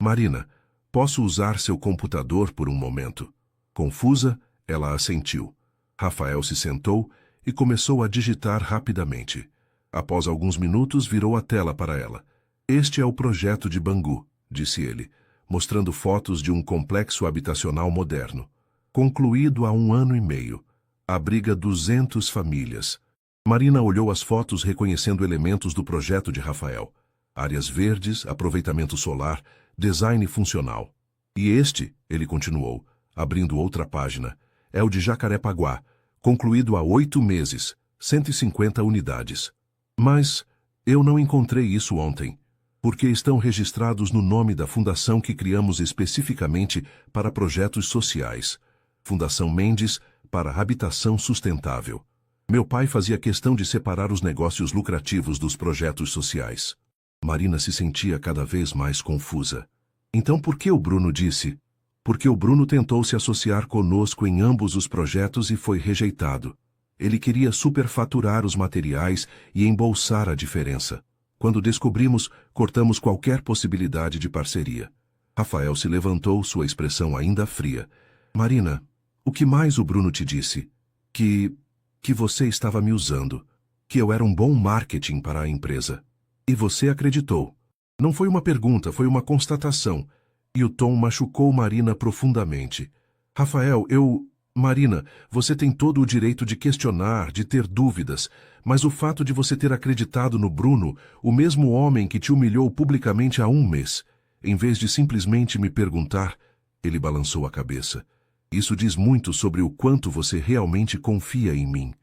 [SPEAKER 1] Marina, posso usar seu computador por um momento? Confusa, ela assentiu. Rafael se sentou e começou a digitar rapidamente. Após alguns minutos, virou a tela para ela. Este é o projeto de Bangu, disse ele, mostrando fotos de um complexo habitacional moderno. Concluído há 1 ano e meio. Abriga 200 famílias. Marina olhou as fotos reconhecendo elementos do projeto de Rafael. Áreas verdes, aproveitamento solar, design funcional. E este, ele continuou, abrindo outra página, é o de Jacarepaguá, concluído há 8 meses, 150 unidades. Mas eu não encontrei isso ontem, porque estão registrados no nome da fundação que criamos especificamente para projetos sociais. Fundação Mendes para Habitação Sustentável. Meu pai fazia questão de separar os negócios lucrativos dos projetos sociais. Marina se sentia cada vez mais confusa. Então por que o Bruno disse? Porque o Bruno tentou se associar conosco em ambos os projetos e foi rejeitado. Ele queria superfaturar os materiais e embolsar a diferença. Quando descobrimos, cortamos qualquer possibilidade de parceria. Rafael se levantou, sua expressão ainda fria. Marina, o que mais o Bruno te disse? Que você estava me usando. Que eu era um bom marketing para a empresa. E você acreditou. Não foi uma pergunta, foi uma constatação. E o tom machucou Marina profundamente. Rafael, Marina, você tem todo o direito de questionar, de ter dúvidas, mas o fato de você ter acreditado no Bruno, o mesmo homem que te humilhou publicamente há um mês, em vez de simplesmente me perguntar, ele balançou a cabeça. Isso diz muito sobre o quanto você realmente confia em mim.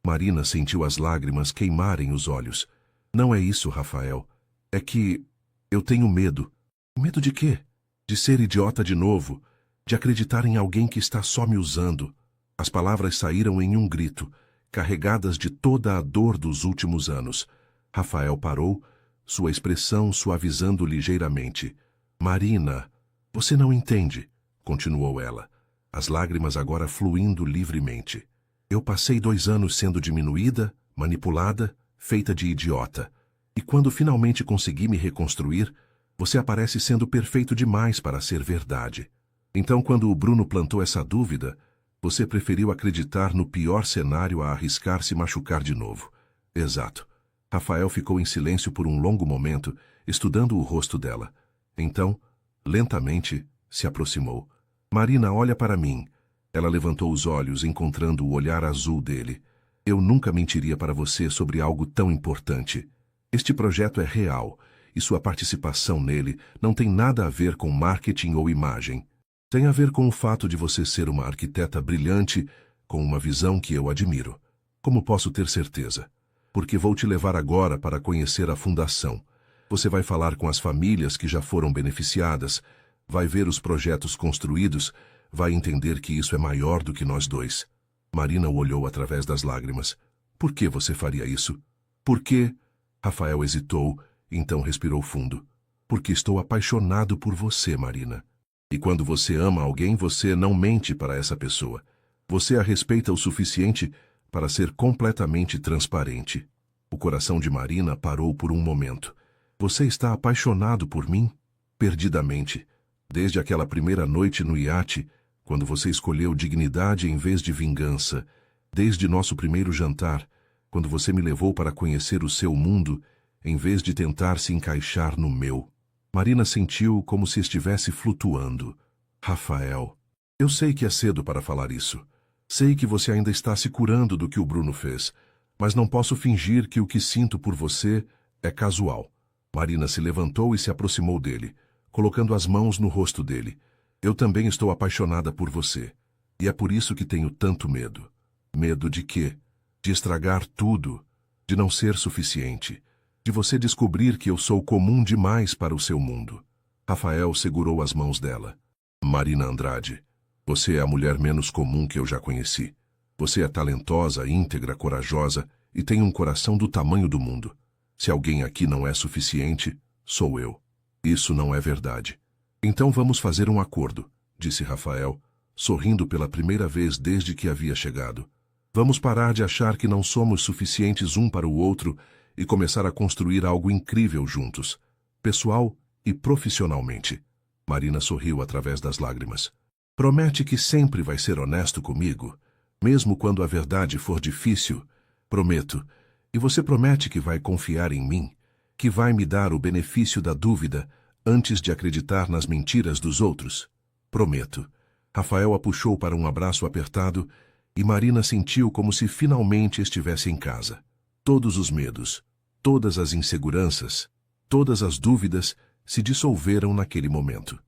[SPEAKER 1] Marina sentiu as lágrimas queimarem os olhos. Não é isso, Rafael. É que eu tenho medo. Medo de quê? De ser idiota de novo, de acreditar em alguém que está só me usando. As palavras saíram em um grito, carregadas de toda a dor dos últimos anos. Rafael parou, sua expressão suavizando ligeiramente. Marina, você não entende, continuou ela, as lágrimas agora fluindo livremente. Eu passei 2 anos sendo diminuída, manipulada, feita de idiota. E quando finalmente consegui me reconstruir, você aparece sendo perfeito demais para ser verdade. Então, quando o Bruno plantou essa dúvida, você preferiu acreditar no pior cenário a arriscar se machucar de novo. Exato. Rafael ficou em silêncio por um longo momento, estudando o rosto dela. Então, lentamente, se aproximou. Marina, olha para mim. Ela levantou os olhos, encontrando o olhar azul dele. Eu nunca mentiria para você sobre algo tão importante. Este projeto é real, e sua participação nele não tem nada a ver com marketing ou imagem. Tem a ver com o fato de você ser uma arquiteta brilhante, com uma visão que eu admiro. Como posso ter certeza? Porque vou te levar agora para conhecer a fundação. Você vai falar com as famílias que já foram beneficiadas, vai ver os projetos construídos, vai entender que isso é maior do que nós dois. Marina o olhou através das lágrimas. Por que você faria isso? Por quê? Rafael hesitou, então respirou fundo. Porque estou apaixonado por você, Marina. E quando você ama alguém, você não mente para essa pessoa. Você a respeita o suficiente para ser completamente transparente. O coração de Marina parou por um momento. Você está apaixonado por mim? Perdidamente. Desde aquela primeira noite no iate, quando você escolheu dignidade em vez de vingança. Desde nosso primeiro jantar, quando você me levou para conhecer o seu mundo, em vez de tentar se encaixar no meu. Marina sentiu como se estivesse flutuando. Rafael, eu sei que é cedo para falar isso. Sei que você ainda está se curando do que o Bruno fez, mas não posso fingir que o que sinto por você é casual. Marina se levantou e se aproximou dele, colocando as mãos no rosto dele. Eu também estou apaixonada por você. E é por isso que tenho tanto medo. Medo de quê? De estragar tudo, de não ser suficiente, de você descobrir que eu sou comum demais para o seu mundo. Rafael segurou as mãos dela. Marina Andrade, você é a mulher menos comum que eu já conheci. Você é talentosa, íntegra, corajosa e tem um coração do tamanho do mundo. Se alguém aqui não é suficiente, sou eu. Isso não é verdade. Então vamos fazer um acordo, disse Rafael, sorrindo pela primeira vez desde que havia chegado. Vamos parar de achar que não somos suficientes um para o outro e começar a construir algo incrível juntos, pessoal e profissionalmente. Marina sorriu através das lágrimas. Promete que sempre vai ser honesto comigo, mesmo quando a verdade for difícil. Prometo. E você promete que vai confiar em mim, que vai me dar o benefício da dúvida antes de acreditar nas mentiras dos outros? Prometo. Rafael a puxou para um abraço apertado e Marina sentiu como se finalmente estivesse em casa. Todos os medos, todas as inseguranças, todas as dúvidas se dissolveram naquele momento.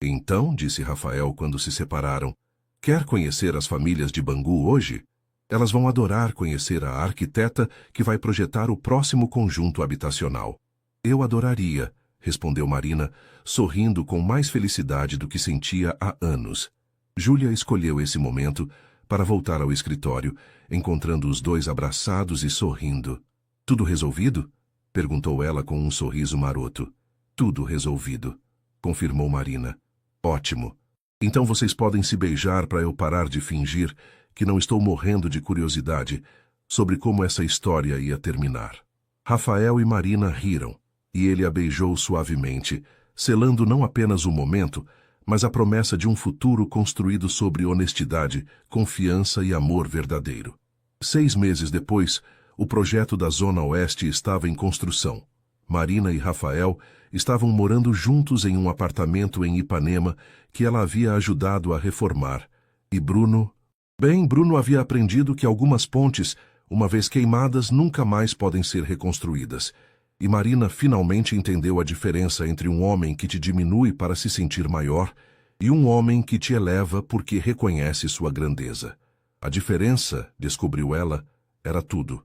[SPEAKER 1] Então, disse Rafael quando se separaram, quer conhecer as famílias de Bangu hoje? Elas vão adorar conhecer a arquiteta que vai projetar o próximo conjunto habitacional. Eu adoraria, respondeu Marina, sorrindo com mais felicidade do que sentia há anos. Júlia escolheu esse momento para voltar ao escritório, encontrando os dois abraçados e sorrindo. Tudo resolvido? Perguntou ela com um sorriso maroto. Tudo resolvido, confirmou Marina. Ótimo. Então vocês podem se beijar para eu parar de fingir que não estou morrendo de curiosidade sobre como essa história ia terminar. Rafael e Marina riram, e ele a beijou suavemente, selando não apenas o momento, mas a promessa de um futuro construído sobre honestidade, confiança e amor verdadeiro. 6 meses depois, o projeto da Zona Oeste estava em construção. Marina e Rafael estavam morando juntos em um apartamento em Ipanema que ela havia ajudado a reformar. E Bruno havia aprendido que algumas pontes, uma vez queimadas, nunca mais podem ser reconstruídas. E Marina finalmente entendeu a diferença entre um homem que te diminui para se sentir maior e um homem que te eleva porque reconhece sua grandeza. A diferença, descobriu ela, era tudo.